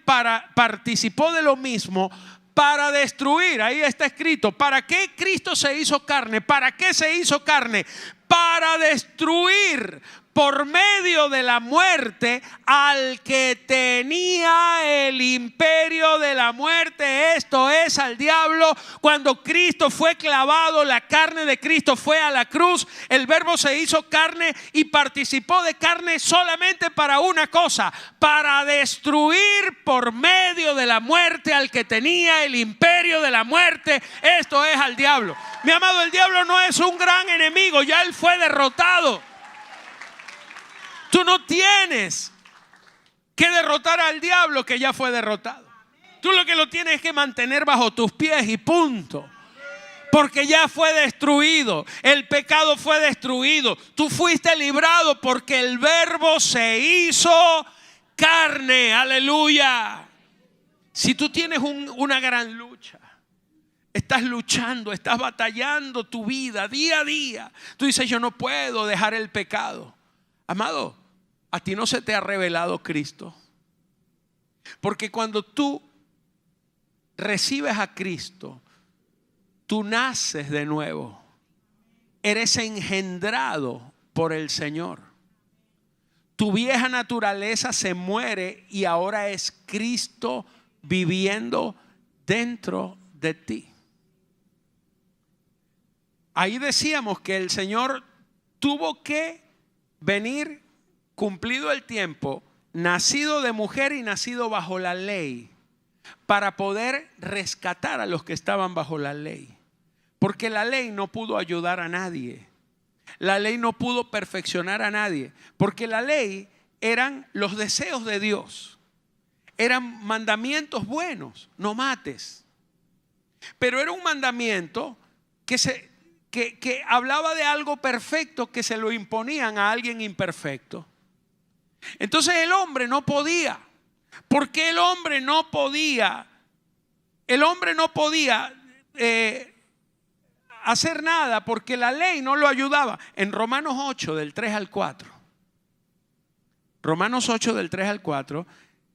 B: participó de lo mismo para destruir. Ahí está escrito. ¿Para qué Cristo se hizo carne? ¿Para qué se hizo carne? Para destruir por medio de la muerte al que tenía el imperio de la muerte, esto es, al diablo. Cuando Cristo fue clavado, la carne de Cristo fue a la cruz, el Verbo se hizo carne y participó de carne solamente para una cosa: para destruir por medio de la muerte al que tenía el imperio de la muerte, esto es, al diablo. Mi amado, el diablo no es un gran enemigo, ya él fue derrotado. Tú no tienes que derrotar al diablo, que ya fue derrotado. Tú lo que lo tienes que mantener bajo tus pies y punto. Porque ya fue destruido. El pecado fue destruido. Tú fuiste librado porque el Verbo se hizo carne. Aleluya. Si tú tienes una gran lucha, estás luchando, estás batallando tu vida día a día. Tú dices, yo no puedo dejar el pecado. Amado, a ti no se te ha revelado Cristo. Porque cuando tú recibes a Cristo, tú naces de nuevo. Eres engendrado por el Señor. Tu vieja naturaleza se muere y ahora es Cristo viviendo dentro de ti. Ahí decíamos que el Señor tuvo que venir, cumplido el tiempo, nacido de mujer y nacido bajo la ley, para poder rescatar a los que estaban bajo la ley. Porque la ley no pudo ayudar a nadie. La ley no pudo perfeccionar a nadie. Porque la ley eran los deseos de Dios. Eran mandamientos buenos. No mates. Pero era un mandamiento que hablaba de algo perfecto que se lo imponían a alguien imperfecto. Entonces el hombre no podía. ¿Por qué el hombre no podía? El hombre no podía hacer nada porque la ley no lo ayudaba. En Romanos 8 del 3 al 4. Romanos 8 del 3 al 4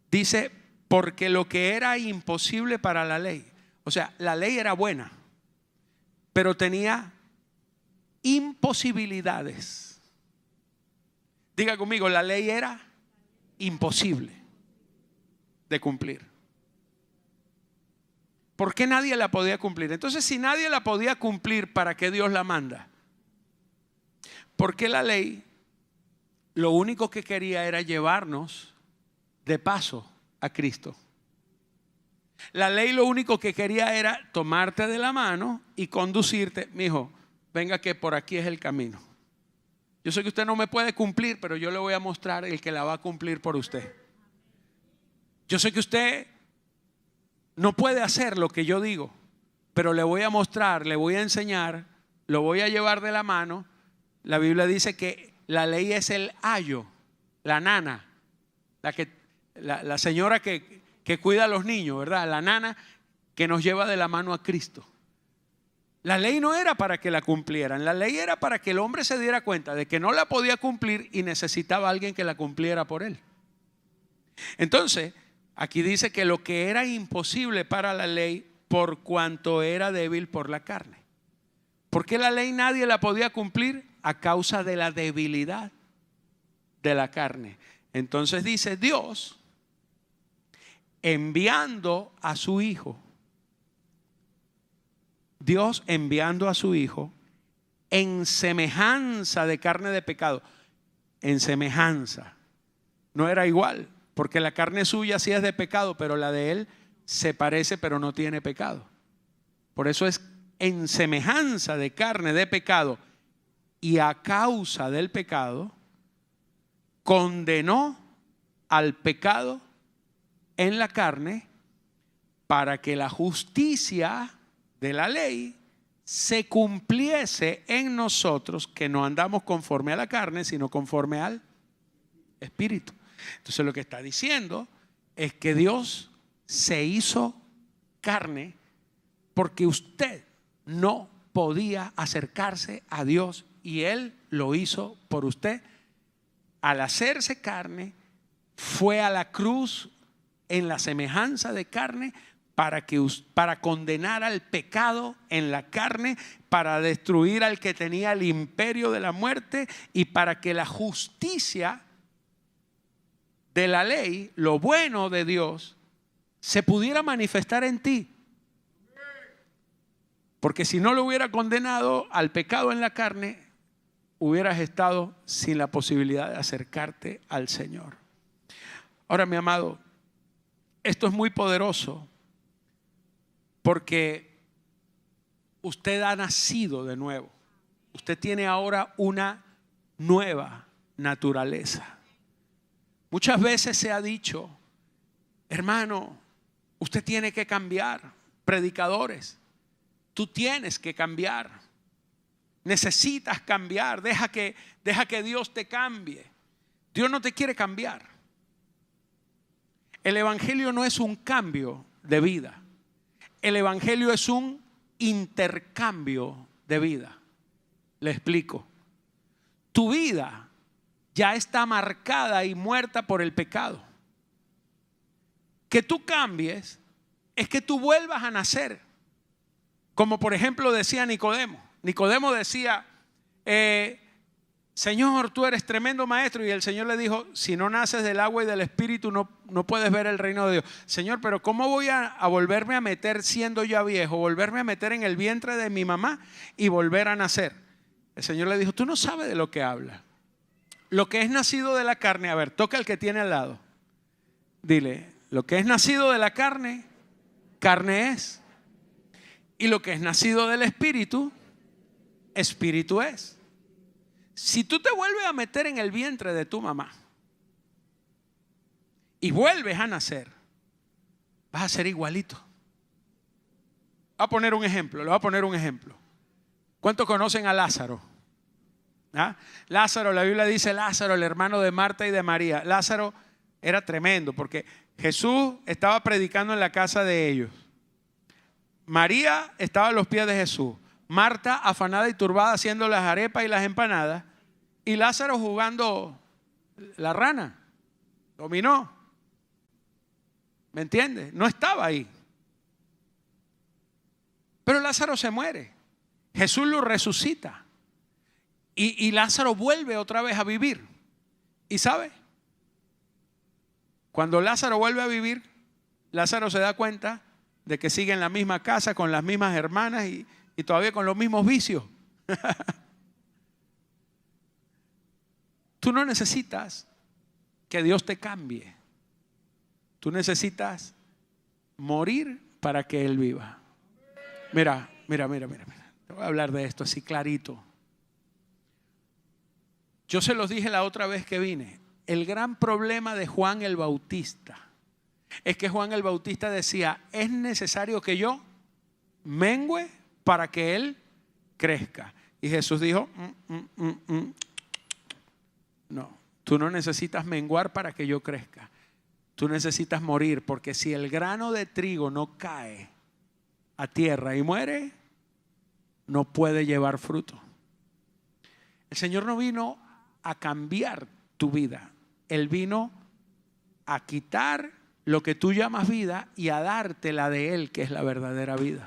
B: dice, porque lo que era imposible para la ley, o sea, la ley era buena. pero tenía imposibilidades. Diga conmigo, la ley era imposible de cumplir. ¿Por qué nadie la podía cumplir? Entonces, si nadie la podía cumplir, ¿para qué Dios la manda? Porque la ley lo único que quería era llevarnos de paso a Cristo. La ley lo único que quería era tomarte de la mano y conducirte. Mijo, venga que por aquí es el camino. Yo sé que usted no me puede cumplir, pero yo le voy a mostrar el que la va a cumplir por usted. Yo sé que usted no puede hacer lo que yo digo, pero le voy a mostrar, le voy a enseñar, lo voy a llevar de la mano. La Biblia dice que la ley es el ayo, la nana, la señora que cuida a los niños, ¿verdad? La nana que nos lleva de la mano a Cristo. La ley no era para que la cumplieran, la ley era para que el hombre se diera cuenta de que no la podía cumplir y necesitaba a alguien que la cumpliera por él. Entonces, aquí dice que lo que era imposible para la ley, por cuanto era débil por la carne. ¿Por qué la ley nadie la podía cumplir? A causa de la debilidad de la carne. Entonces dice Dios, enviando a su Hijo, Dios enviando a su Hijo en semejanza de carne de pecado. En semejanza. No era igual, porque la carne suya sí es de pecado, pero la de él se parece pero no tiene pecado. Por eso es en semejanza de carne de pecado, y a causa del pecado condenó al pecado en la carne, para que la justicia de la ley se cumpliese en nosotros, que no andamos conforme a la carne, sino conforme al Espíritu. Entonces lo que está diciendo es que Dios se hizo carne porque usted no podía acercarse a Dios y Él lo hizo por usted. Al hacerse carne, fue a la cruz en la semejanza de carne para condenar al pecado en la carne, para destruir al que tenía el imperio de la muerte y para que la justicia de la ley, lo bueno de Dios, se pudiera manifestar en ti. Porque si no lo hubiera condenado al pecado en la carne, hubieras estado sin la posibilidad de acercarte al Señor. Ahora, mi amado, esto es muy poderoso porque usted ha nacido de nuevo. Usted tiene ahora una nueva naturaleza. Muchas veces se ha dicho, hermano, usted tiene que cambiar. Predicadores, tú tienes que cambiar. Necesitas cambiar. Deja que Dios te cambie. Dios no te quiere cambiar. El evangelio no es un cambio de vida. El evangelio es un intercambio de vida. Le explico. Tu vida ya está marcada y muerta por el pecado. Que tú cambies es que tú vuelvas a nacer. Como por ejemplo decía Nicodemo. Nicodemo decía, Señor, tú eres tremendo maestro. Y el Señor le dijo, si no naces del agua y del Espíritu no puedes ver el reino de Dios. Señor, pero ¿cómo voy a volverme a meter siendo ya viejo? Volverme a meter en el vientre de mi mamá y volver a nacer. El Señor le dijo, tú no sabes de lo que hablas. Lo que es nacido de la carne, a ver, toca al que tiene al lado. Dile, lo que es nacido de la carne, carne es. Y lo que es nacido del Espíritu, Espíritu es. Si tú te vuelves a meter en el vientre de tu mamá y vuelves a nacer, vas a ser igualito. Voy a poner un ejemplo, le voy a poner un ejemplo. ¿Cuántos conocen a Lázaro? ¿Ah? Lázaro, la Biblia dice Lázaro, el hermano de Marta y de María. Lázaro era tremendo porque Jesús estaba predicando en la casa de ellos. María estaba a los pies de Jesús. Marta afanada y turbada haciendo las arepas y las empanadas. Y Lázaro jugando la rana. Dominó. ¿Me entiendes? No estaba ahí. Pero Lázaro se muere. Jesús lo resucita y Lázaro vuelve otra vez a vivir. ¿Y sabe? Cuando Lázaro vuelve a vivir, Lázaro se da cuenta de que sigue en la misma casa con las mismas hermanas y todavía con los mismos vicios. Tú no necesitas que Dios te cambie. Tú necesitas morir para que Él viva. Mira. Te voy a hablar de esto así clarito. Yo se los dije la otra vez que vine. El gran problema de Juan el Bautista es que Juan el Bautista decía: es necesario que yo mengüe para que Él crezca. Y Jesús dijo: no, tú no necesitas menguar para que yo crezca. Tú necesitas morir, porque si el grano de trigo no cae a tierra y muere, no puede llevar fruto. El Señor no vino a cambiar tu vida. Él vino a quitar lo que tú llamas vida y a darte la de Él, que es la verdadera vida.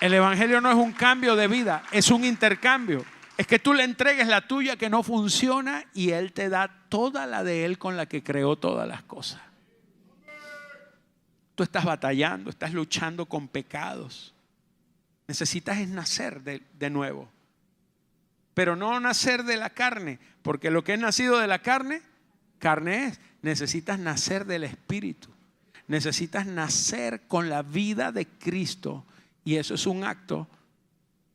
B: El evangelio no es un cambio de vida, es un intercambio. Es que tú le entregues la tuya que no funciona y Él te da toda la de Él con la que creó todas las cosas. Tú estás batallando, estás luchando con pecados. Necesitas es nacer de nuevo. Pero no nacer de la carne, porque lo que es nacido de la carne, carne es. Necesitas nacer del Espíritu. Necesitas nacer con la vida de Cristo. Y eso es un acto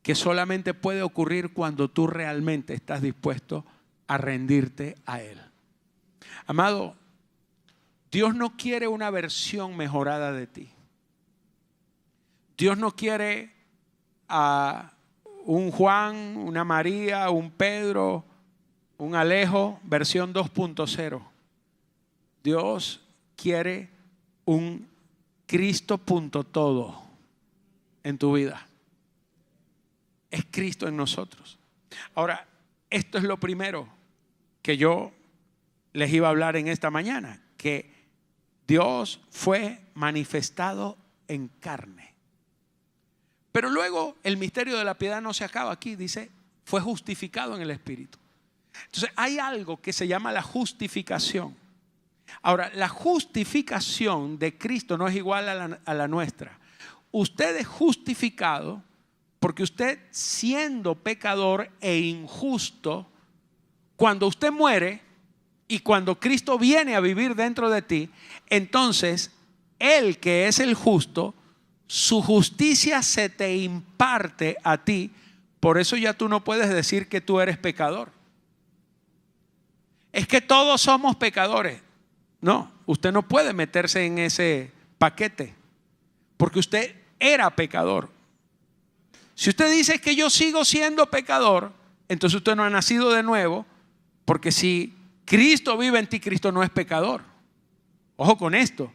B: que solamente puede ocurrir cuando tú realmente estás dispuesto a rendirte a Él. Amado, Dios no quiere una versión mejorada de ti. Dios no quiere a un Juan, una María, un Pedro, un Alejo, versión 2.0. Dios quiere un Cristo punto todo en tu vida. Es Cristo en nosotros. Ahora, esto es lo primero que yo les iba a hablar en esta mañana, que Dios fue manifestado en carne. Pero luego el misterio de la piedad no se acaba aquí, dice, fue justificado en el Espíritu. Entonces hay algo que se llama la justificación. Ahora, la justificación de Cristo no es igual a la nuestra. Usted es justificado porque usted, siendo pecador e injusto, cuando usted muere y cuando Cristo viene a vivir dentro de ti, entonces Él, que es el justo, su justicia se te imparte a ti. Por eso ya tú no puedes decir que tú eres pecador. Es que todos somos pecadores. No, usted no puede meterse en ese paquete, porque usted era pecador. Si usted dice que yo sigo siendo pecador, entonces usted no ha nacido de nuevo, porque si Cristo vive en ti, Cristo no es pecador. Ojo con esto.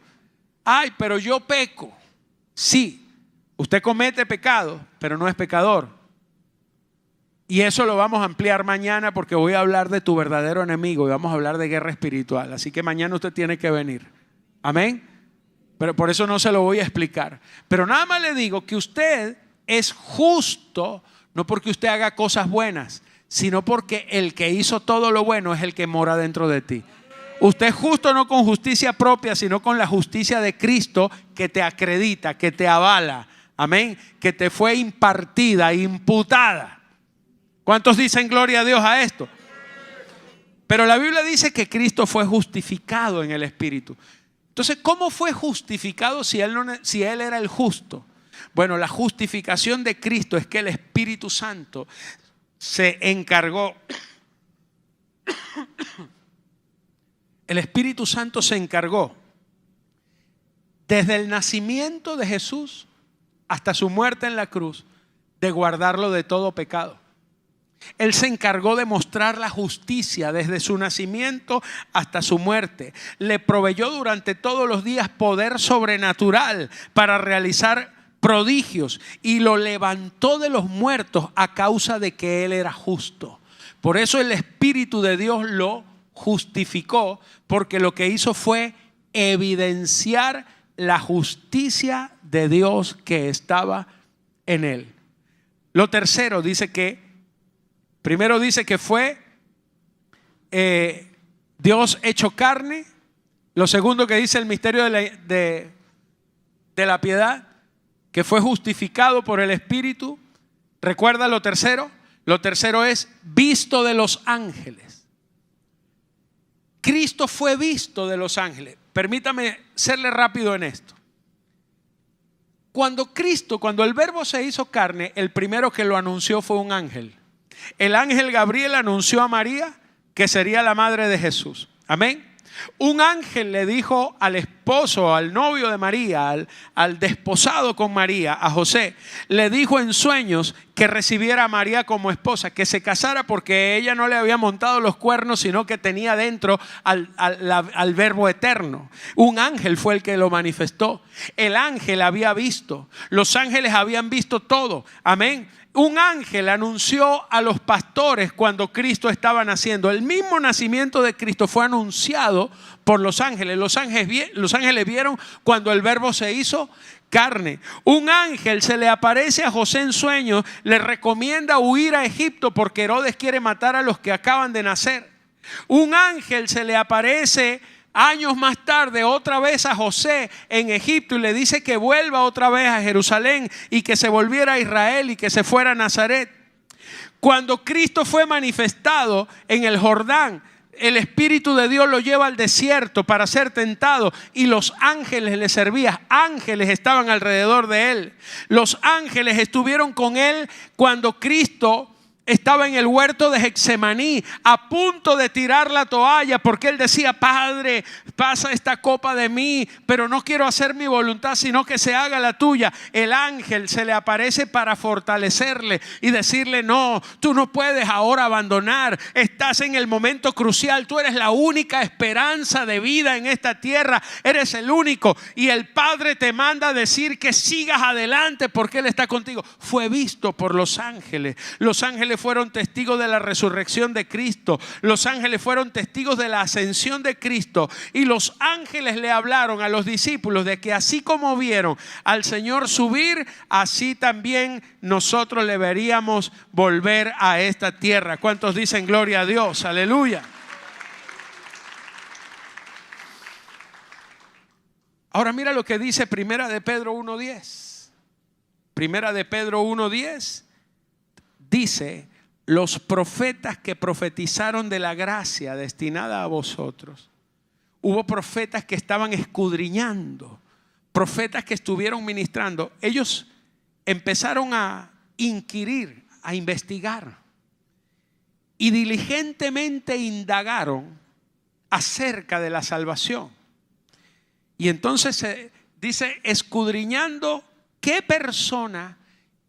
B: Ay, pero yo peco. Sí, usted comete pecado, pero no es pecador. Y eso lo vamos a ampliar mañana, porque voy a hablar de tu verdadero enemigo y vamos a hablar de guerra espiritual. Así que mañana usted tiene que venir. Amén. Pero por eso no se lo voy a explicar. Pero nada más le digo que usted es justo, no porque usted haga cosas buenas, sino porque el que hizo todo lo bueno es el que mora dentro de ti. Usted es justo no con justicia propia, sino con la justicia de Cristo, que te acredita, que te avala. Amén. Que te fue impartida, imputada. ¿Cuántos dicen gloria a Dios a esto? Pero la Biblia dice que Cristo fue justificado en el Espíritu. Entonces, ¿cómo fue justificado si Él era el justo? Bueno, la justificación de Cristo es que el Espíritu Santo se encargó. El Espíritu Santo se encargó desde el nacimiento de Jesús hasta su muerte en la cruz de guardarlo de todo pecado. Él se encargó de mostrar la justicia desde su nacimiento hasta su muerte. Le proveyó durante todos los días poder sobrenatural para realizar prodigios y lo levantó de los muertos a causa de que Él era justo. Por eso el Espíritu de Dios lo justificó, porque lo que hizo fue evidenciar la justicia de Dios que estaba en él. Lo tercero dice que, primero dice que fue Dios hecho carne. Lo segundo que dice el misterio de la piedad, que fue justificado por el Espíritu. ¿Recuerda lo tercero? Lo tercero es visto de los ángeles. Cristo fue visto de los ángeles. Permítame serle rápido en esto. Cuando el Verbo se hizo carne, el primero que lo anunció fue un ángel. El ángel Gabriel anunció a María que sería la madre de Jesús. Amén. Un ángel le dijo al esposo, al novio de María, al desposado con María, a José, le dijo en sueños que recibiera a María como esposa, que se casara porque ella no le había montado los cuernos, sino que tenía dentro al Verbo eterno. Un ángel fue el que lo manifestó. El ángel había visto, los ángeles habían visto todo. Amén. Un ángel anunció a los pastores cuando Cristo estaba naciendo. El mismo nacimiento de Cristo fue anunciado por los ángeles. Los ángeles vieron cuando el Verbo se hizo carne. Un ángel se le aparece a José en sueños, le recomienda huir a Egipto porque Herodes quiere matar a los que acaban de nacer. Un ángel se le aparece años más tarde otra vez a José en Egipto y le dice que vuelva otra vez a Jerusalén y que se volviera a Israel y que se fuera a Nazaret. Cuando Cristo fue manifestado en el Jordán, el Espíritu de Dios lo lleva al desierto para ser tentado y los ángeles le servían. Ángeles estaban alrededor de él. Los ángeles estuvieron con él cuando Cristo estaba en el huerto de Getsemaní, a punto de tirar la toalla, porque él decía: Padre, pasa esta copa de mí, pero no quiero hacer mi voluntad, sino que se haga la tuya. El ángel se le aparece para fortalecerle y decirle: no, tú no puedes ahora abandonar, estás en el momento crucial, tú eres la única esperanza de vida en esta tierra, eres el único, y el Padre te manda a decir que sigas adelante porque Él está contigo. Fue visto por los ángeles. Los ángeles fueron testigos de la resurrección de Cristo. Los ángeles fueron testigos de la ascensión de Cristo. Y los ángeles le hablaron a los discípulos de que así como vieron al Señor subir, así también nosotros le veríamos volver a esta tierra. ¿Cuántos dicen gloria a Dios? Aleluya. Ahora mira lo que dice Primera de Pedro 1:10. Primera de Pedro 1:10 dice: los profetas que profetizaron de la gracia destinada a vosotros. Hubo profetas que estaban escudriñando, profetas que estuvieron ministrando. Ellos empezaron a inquirir, a investigar y diligentemente indagaron acerca de la salvación. Y entonces se dice: escudriñando qué persona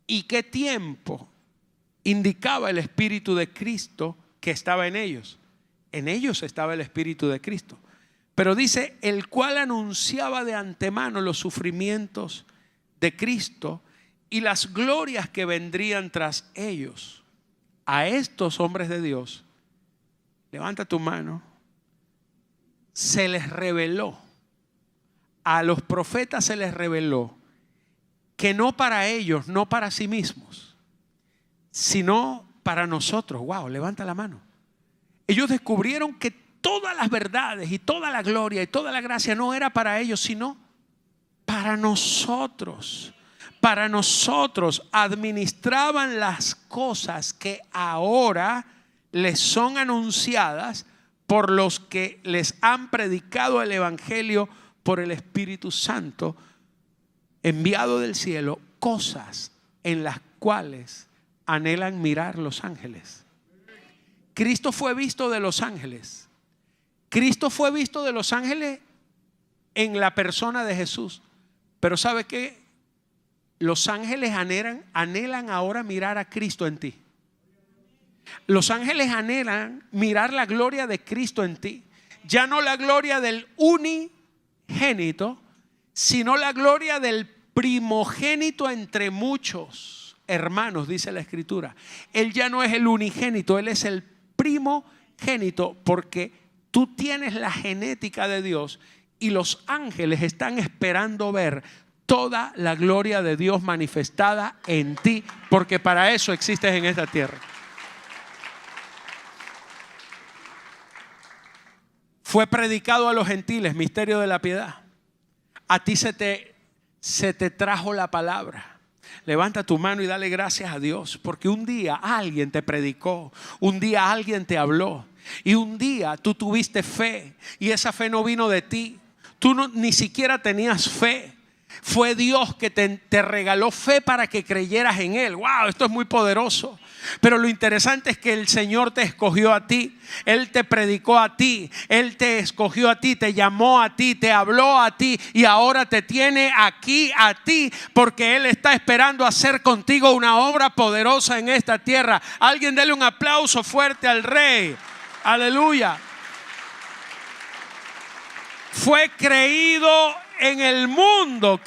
B: y qué tiempo indicaba el Espíritu de Cristo que estaba en ellos. En ellos estaba el Espíritu de Cristo. Pero dice: el cual anunciaba de antemano los sufrimientos de Cristo y las glorias que vendrían tras ellos. A estos hombres de Dios, levanta tu mano, se les reveló, a los profetas se les reveló que no para ellos, no para sí mismos, sino para nosotros. Wow, levanta la mano. Ellos descubrieron que todas las verdades y toda la gloria y toda la gracia no era para ellos, sino para nosotros. Para nosotros administraban las cosas que ahora les son anunciadas por los que les han predicado el Evangelio por el Espíritu Santo enviado del cielo, cosas en las cuales anhelan mirar los ángeles. Cristo fue visto de los ángeles. Cristo fue visto de los ángeles en la persona de Jesús. Pero ¿sabe qué? Los ángeles anhelan ahora mirar a Cristo en ti. Los ángeles anhelan mirar la gloria de Cristo en ti. Ya no la gloria del unigénito, sino la gloria del primogénito entre muchos hermanos, dice la Escritura. Él ya no es el unigénito, Él es el primogénito, porque tú tienes la genética de Dios y los ángeles están esperando ver toda la gloria de Dios manifestada en ti, porque para eso existes en esta tierra. Fue predicado a los gentiles, misterio de la piedad. A ti se te trajo la palabra. Levanta tu mano y dale gracias a Dios, porque un día alguien te predicó, un día alguien te habló, y un día tú tuviste fe, y esa fe no vino de ti. Tú ni siquiera tenías fe. Fue Dios que te regaló fe para que creyeras en Él. ¡Wow! Esto es muy poderoso. Pero lo interesante es que el Señor te escogió a ti. Él te predicó a ti. Él te escogió a ti, te llamó a ti, te habló a ti y ahora te tiene aquí a ti, porque Él está esperando hacer contigo una obra poderosa en esta tierra. Alguien dele un aplauso fuerte al Rey. Aleluya. Fue creído en el mundo,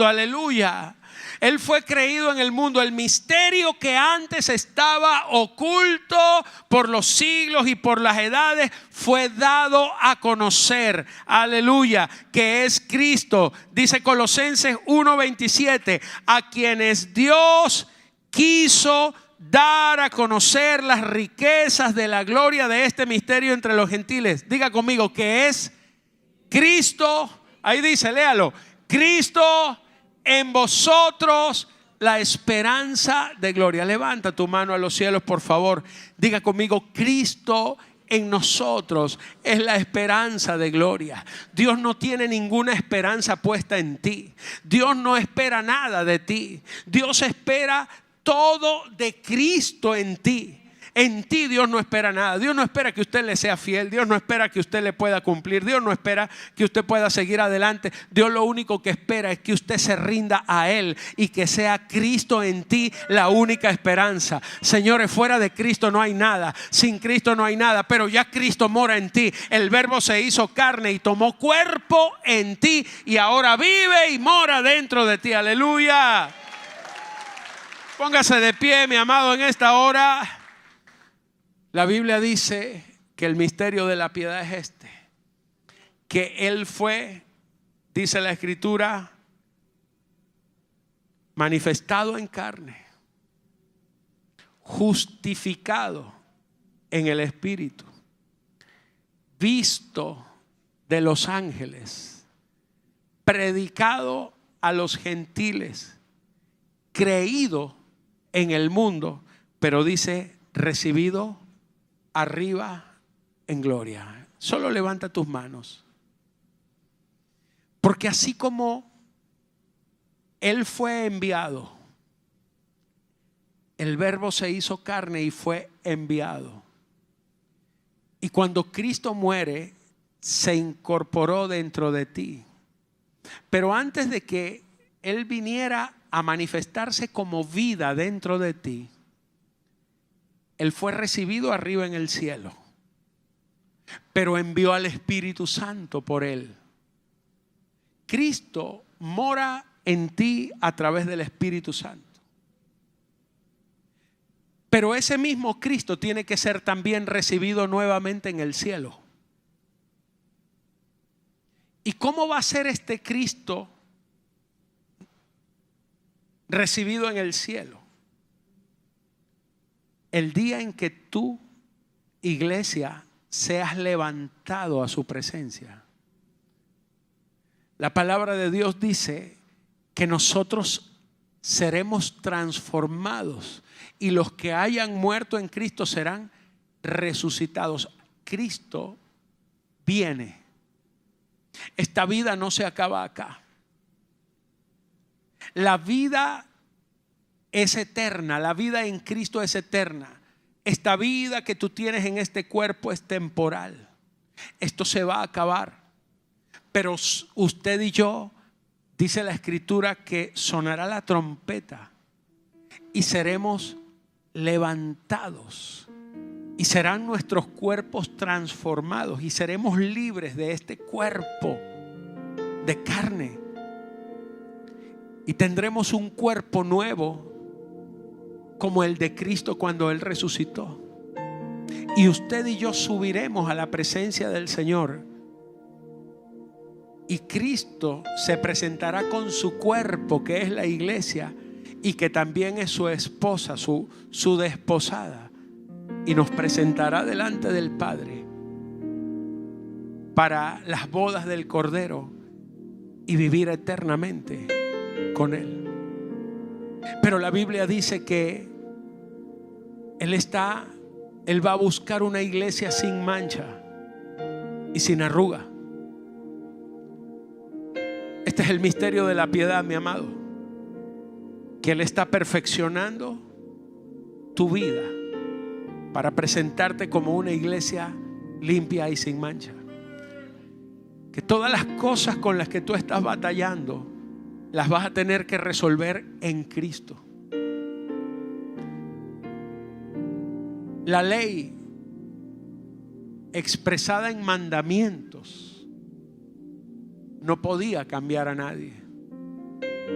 B: aleluya. Él fue creído en el mundo. El misterio que antes estaba oculto por los siglos y por las edades fue dado a conocer, aleluya, que es Cristo. Dice Colosenses 1:27, a quienes Dios quiso dar a conocer las riquezas de la gloria de este misterio entre los gentiles. Diga conmigo, que es Cristo. Ahí dice, léalo: Cristo en vosotros, la esperanza de gloria. Levanta tu mano a los cielos, por favor. Diga conmigo, Cristo en nosotros es la esperanza de gloria. Dios no tiene ninguna esperanza puesta en ti. Dios no espera nada de ti. Dios espera todo de Cristo en ti. En ti Dios no espera nada. Dios no espera que usted le sea fiel. Dios no espera que usted le pueda cumplir. Dios no espera que usted pueda seguir adelante. Dios lo único que espera es que usted se rinda a Él y que sea Cristo en ti la única esperanza. Señores, fuera de Cristo no hay nada. Sin Cristo no hay nada. Pero ya Cristo mora en ti. El Verbo se hizo carne y tomó cuerpo en ti y ahora vive y mora dentro de ti. Aleluya. Póngase de pie, mi amado, en esta hora. La Biblia dice que el misterio de la piedad es este: que Él fue, dice la Escritura, manifestado en carne, justificado en el Espíritu, visto de los ángeles, predicado a los gentiles, creído en el mundo, pero dice recibido arriba en gloria. Solo levanta tus manos. Porque así como Él fue enviado, el Verbo se hizo carne y fue enviado. Y cuando Cristo muere, se incorporó dentro de ti. Pero antes de que Él viniera a manifestarse como vida dentro de ti, Él fue recibido arriba en el cielo, pero envió al Espíritu Santo por Él. Cristo mora en ti a través del Espíritu Santo. Pero ese mismo Cristo tiene que ser también recibido nuevamente en el cielo. ¿Y cómo va a ser este Cristo recibido en el cielo? El día en que tú, iglesia, seas levantado a su presencia. La palabra de Dios dice que nosotros seremos transformados y los que hayan muerto en Cristo serán resucitados. Cristo viene. Esta vida no se acaba acá. La vida es eterna, la vida en Cristo es eterna. Esta vida que tú tienes en este cuerpo es temporal. Esto se va a acabar. Pero usted y yo, dice la Escritura, que sonará la trompeta y seremos levantados y serán nuestros cuerpos transformados y seremos libres de este cuerpo de carne y tendremos un cuerpo nuevo como el de Cristo cuando Él resucitó. Y usted y yo subiremos a la presencia del Señor Y Cristo se presentará con su cuerpo, que es la iglesia, y que también es su esposa, su desposada. Y nos presentará delante del Padre para las bodas del Cordero y vivir eternamente con Él. Pero la Biblia dice que Él va a buscar una iglesia sin mancha y sin arruga. Este es el misterio de la piedad, mi amado, que Él está perfeccionando tu vida para presentarte como una iglesia limpia y sin mancha. Que todas las cosas con las que tú estás batallando las vas a tener que resolver en Cristo. La ley expresada en mandamientos no podía cambiar a nadie.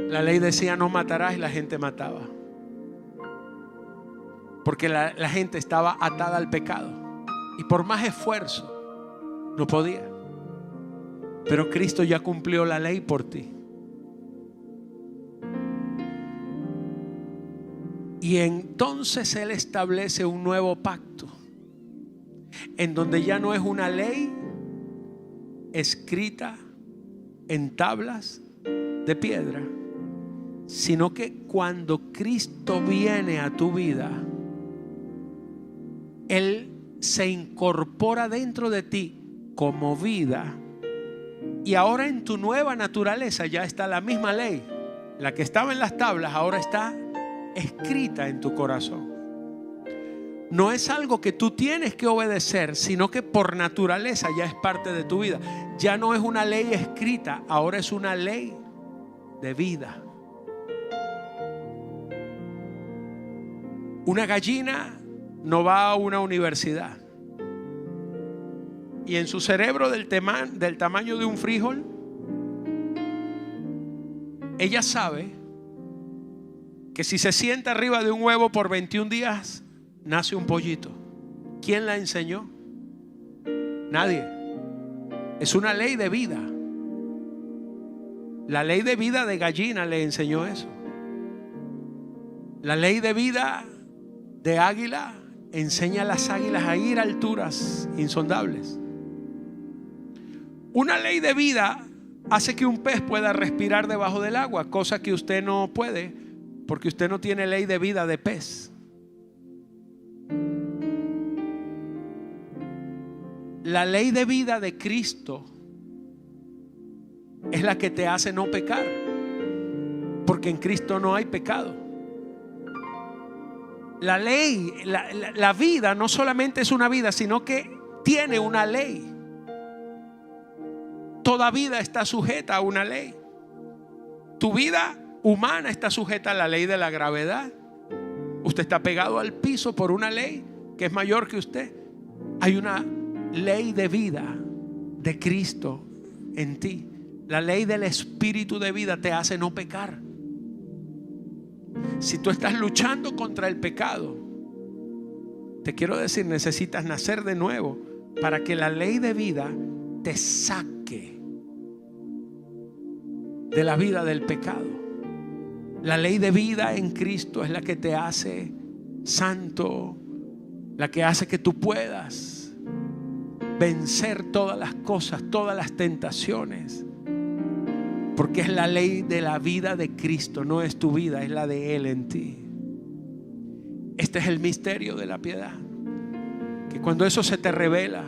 B: La ley decía no matarás y la gente mataba, porque la gente estaba atada al pecado y por más esfuerzo no podía. Pero Cristo ya cumplió la ley por ti. Y entonces Él establece un nuevo pacto en donde ya no es una ley escrita en tablas de piedra, sino que cuando Cristo viene a tu vida, Él se incorpora dentro de ti como vida. Y ahora en tu nueva naturaleza ya está la misma ley. La que estaba en las tablas ahora está escrita en tu corazón. No es algo que tú tienes que obedecer, sino que por naturaleza ya es parte de tu vida. Ya no es una ley escrita, ahora es una ley de vida. Una gallina no va a una universidad y en su cerebro del tamaño de un frijol, ella sabe que si se sienta arriba de un huevo por 21 días, nace un pollito. ¿Quién la enseñó? Nadie. Es una ley de vida. La ley de vida de gallina le enseñó eso. La ley de vida de águila enseña a las águilas a ir a alturas insondables. Una ley de vida hace que un pez pueda respirar debajo del agua, cosa que usted no puede, porque usted no tiene ley de vida de pez. La ley de vida de Cristo es la que te hace no pecar, porque en Cristo no hay pecado. La ley, la vida no solamente es una vida, sino que tiene una ley. Toda vida está sujeta a una ley. Tu vida humana está sujeta a la ley de la gravedad. Usted está pegado al piso por una ley que es mayor que usted. Hay una ley de vida de Cristo en ti. La ley del espíritu de vida te hace no pecar. Si tú estás luchando contra el pecado, te quiero decir, necesitas nacer de nuevo para que la ley de vida te saque de la vida del pecado. La ley de vida en Cristo es la que te hace santo, la que hace que tú puedas vencer todas las cosas, todas las tentaciones, porque es la ley de la vida de Cristo. No es tu vida, es la de Él en ti. Este es el misterio de la piedad, que cuando eso se te revela,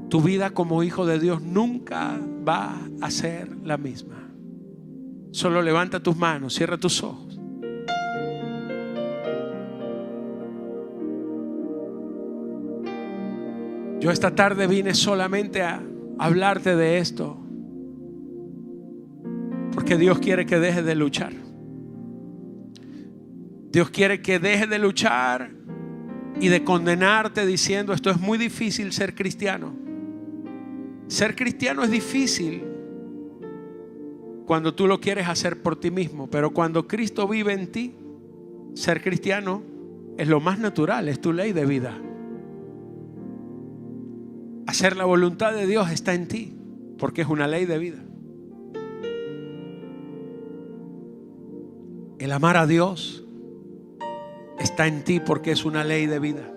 B: tu vida como hijo de Dios nunca va a ser la misma. Solo levanta tus manos, cierra tus ojos. Yo esta tarde vine solamente a hablarte de esto, porque Dios quiere que dejes de luchar. Dios quiere que dejes de luchar y de condenarte diciendo esto es muy difícil ser cristiano. Ser cristiano es difícil cuando tú lo quieres hacer por ti mismo, pero cuando Cristo vive en ti, ser cristiano es lo más natural, es tu ley de vida. Hacer la voluntad de Dios está en ti. porque es una ley de vida. El amar a Dios está en ti porque es una ley de vida.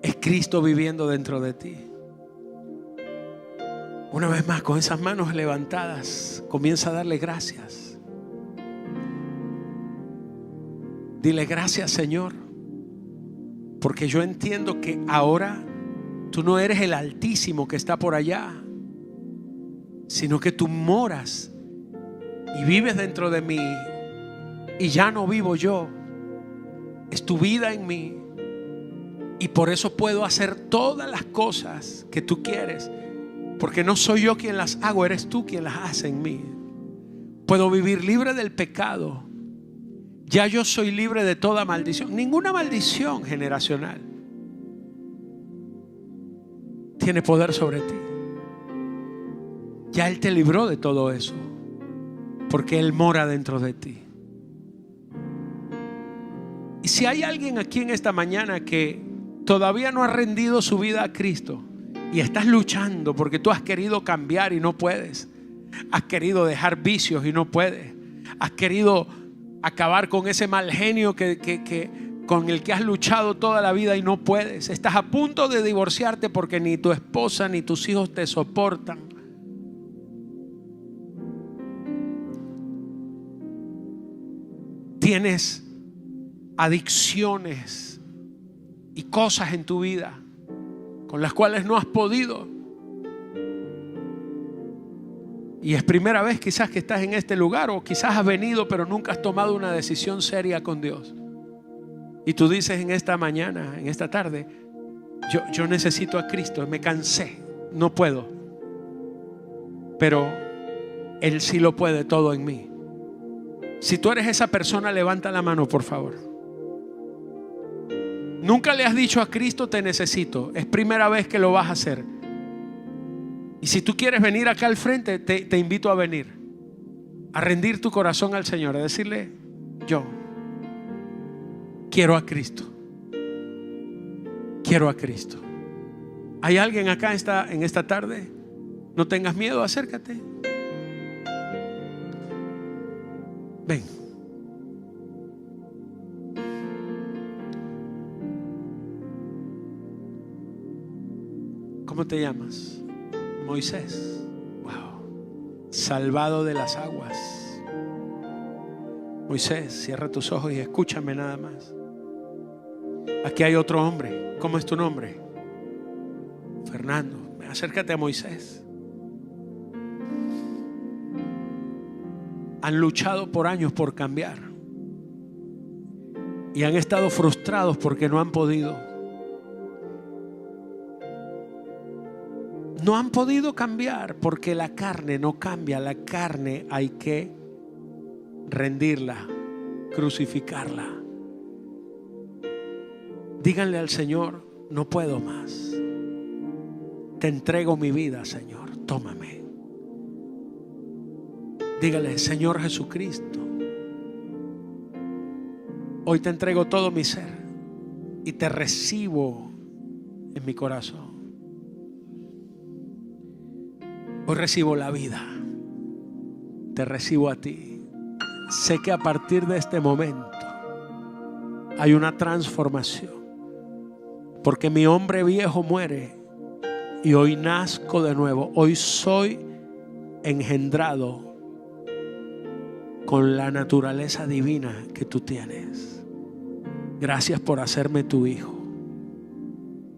B: Es Cristo viviendo dentro de ti. Una vez más, con esas manos levantadas, comienza a darle gracias. Dile: gracias, Señor, porque yo entiendo que ahora tú no eres el Altísimo que está por allá, sino que tú moras y vives dentro de mí. Y ya no vivo yo, es tu vida en mí. Y por eso puedo hacer todas las cosas que tú quieres, porque no soy yo quien las hago, eres tú quien las hace en mí. Puedo vivir libre del pecado. Ya yo soy libre de toda maldición. Ninguna maldición generacional tiene poder sobre ti. Ya Él te libró de todo eso, porque Él mora dentro de ti. Y si hay alguien aquí en esta mañana que todavía no ha rendido su vida a Cristo y estás luchando porque tú has querido cambiar y no puedes, has querido dejar vicios y no puedes, has querido acabar con ese mal genio con el que has luchado toda la vida y no puedes, estás a punto de divorciarte porque ni tu esposa ni tus hijos te soportan. Tienes adicciones y cosas en tu vida con las cuales no has podido. Y es primera vez quizás que estás en este lugar, o quizás has venido pero nunca has tomado una decisión seria con Dios. Y tú dices en esta mañana, en esta tarde: yo necesito a Cristo, me cansé, no puedo. Pero Él sí lo puede todo en mí. Si tú eres esa persona, levanta la mano, por favor. Nunca le has dicho a Cristo: te necesito. Es primera vez que lo vas a hacer. Y si tú quieres venir acá al frente, te invito a venir, a rendir tu corazón al Señor, a decirle: yo quiero a Cristo. Quiero a Cristo. ¿Hay alguien acá en esta tarde? No tengas miedo, acércate. Ven. ¿Cómo te llamas? Moisés. Wow. Salvado de las aguas. Moisés, cierra tus ojos y escúchame nada más. Aquí hay otro hombre. ¿Cómo es tu nombre? Fernando. Acércate a Moisés. Han luchado por años por cambiar y han estado frustrados porque no han podido. No han podido cambiar porque la carne no cambia. La carne hay que rendirla, crucificarla. Díganle al Señor: no puedo más. Te entrego mi vida, Señor, tómame. Dígale: Señor Jesucristo, hoy te entrego todo mi ser y te recibo en mi corazón. Hoy recibo la vida, te recibo a ti. Sé que a partir de este momento hay una transformación, porque mi hombre viejo muere y hoy nazco de nuevo. Hoy soy engendrado con la naturaleza divina que tú tienes. Gracias por hacerme tu hijo.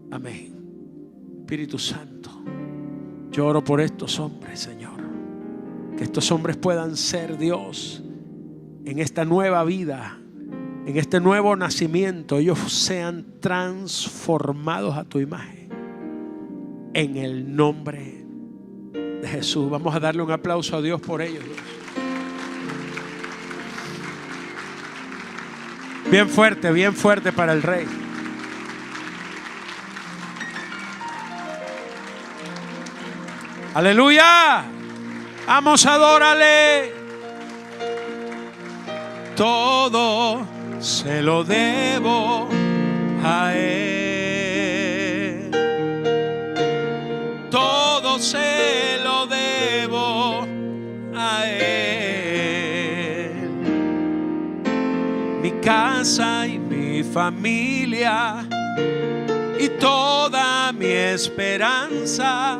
B: Amén. Espíritu Santo, yo oro por estos hombres, Señor. Que estos hombres puedan ser, Dios, en esta nueva vida, en este nuevo nacimiento, ellos sean transformados a tu imagen. En el nombre de Jesús. Vamos a darle un aplauso a Dios por ellos. Bien fuerte para el Rey. Aleluya. Vamos, adórale. Todo se lo debo a Él. Todo todo se lo debo a Él. Mi casa y mi familia y toda mi esperanza,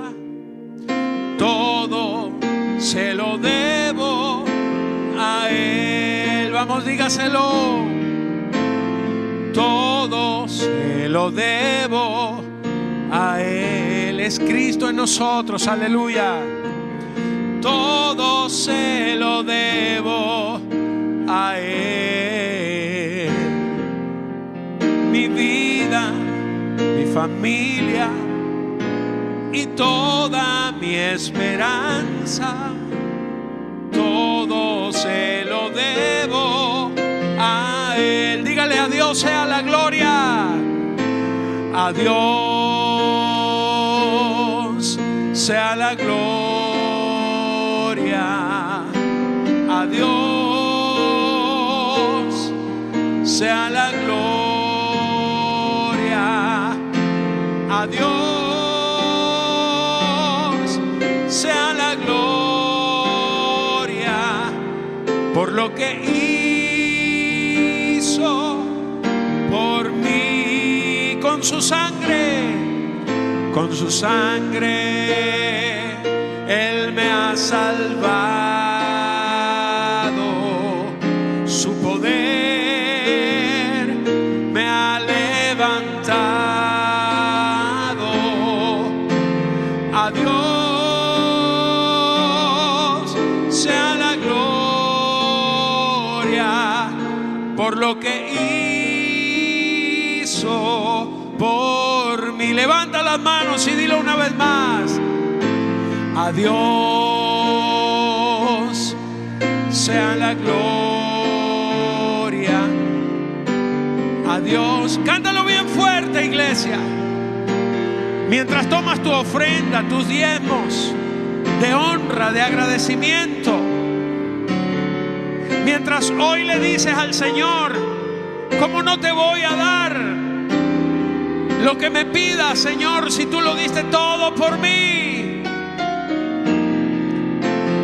B: todo se lo debo a Él. Vamos, dígaselo. Todo se lo debo a Él. Es Cristo en nosotros, aleluya. Todo se lo debo a Él. Mi vida, mi familia y toda mi esperanza, todo se lo debo a Él. Dígale: a Dios sea la gloria, a Dios sea la gloria, a Dios sea la gloria, a Dios sea la gloria por lo que hizo por mí. Con su sangre Él me ha salvado, su poder me ha levantado. A Dios sea la gloria por lo que hizo por mí. Levanta las manos y dilo una vez más: a Dios sea la gloria, a Dios. Cántalo bien fuerte, iglesia. Mientras tomas tu ofrenda, tus diezmos de honra, de agradecimiento, mientras hoy le dices al Señor: ¿cómo no te voy a dar lo que me pidas, Señor, si tú lo diste todo por mí?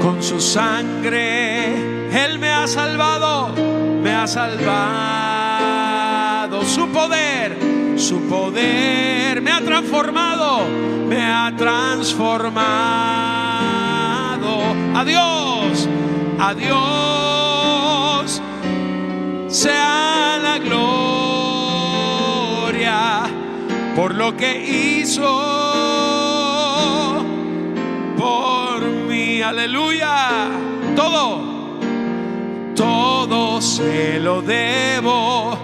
B: Con su sangre Él me ha salvado, me ha salvado. Su poder me ha transformado, me ha transformado. A Dios sea la gloria por lo que hizo por mí. Aleluya. Todo se lo debo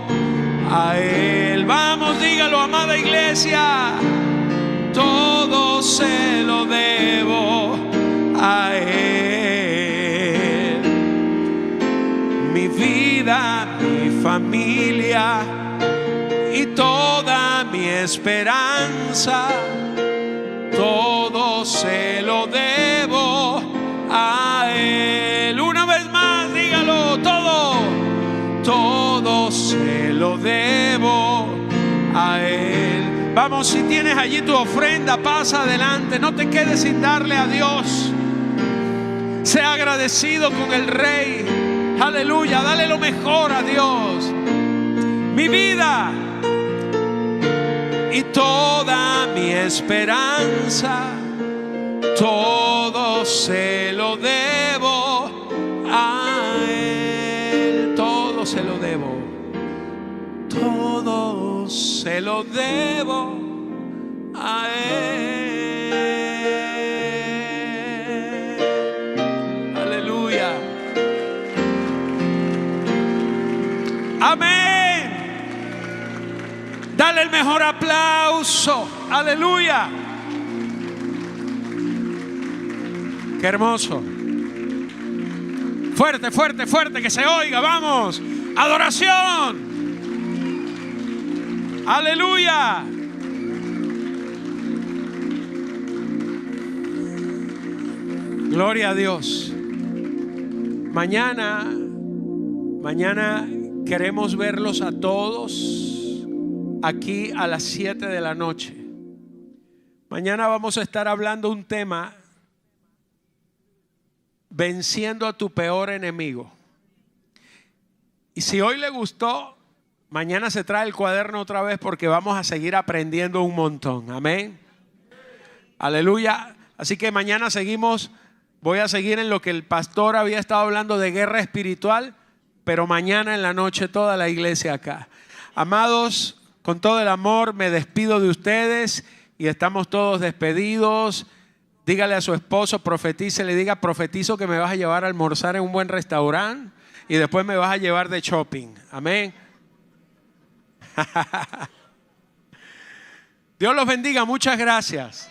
B: a Él. Vamos, dígalo, amada iglesia. Todo se lo debo a Él. Mi vida, mi familia y toda mi esperanza, todo se lo debo a Él. Una vez más, dígalo, todo se lo debo a Él. Vamos, si tienes allí tu ofrenda, pasa adelante, no te quedes sin darle a Dios. Sea agradecido con el Rey. Aleluya, dale lo mejor a Dios. Mi vida y toda mi esperanza, todo se lo debo a Él. Todo se lo debo, todo se lo debo a Él. Aleluya. Amén. Dale el mejor aplauso. Aleluya. Qué hermoso. Fuerte, fuerte, fuerte, que se oiga. Vamos. Adoración. Aleluya. Gloria a Dios. Mañana queremos verlos a todos aquí a las 7 de la noche. Mañana vamos a estar hablando un tema: venciendo a tu peor enemigo. Y si hoy le gustó, mañana se trae el cuaderno otra vez, porque vamos a seguir aprendiendo un montón. Amén. Aleluya. Así que mañana seguimos. Voy a seguir en lo que el pastor había estado hablando de guerra espiritual, pero mañana en la noche toda la iglesia acá. Amados, con todo el amor me despido de ustedes y estamos todos despedidos. Dígale a su esposo, profetice, le diga: profetizo que me vas a llevar a almorzar en un buen restaurante y después me vas a llevar de shopping. Amén. Dios los bendiga, muchas gracias.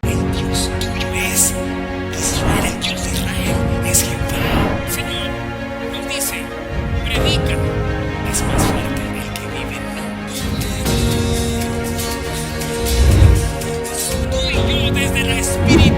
A: El Dios tuyo es Israel, el Dios de Israel es Jehová. Señor nos dice: predica, es más fuerte el que vive en mí. Tú y yo desde la espiritualidad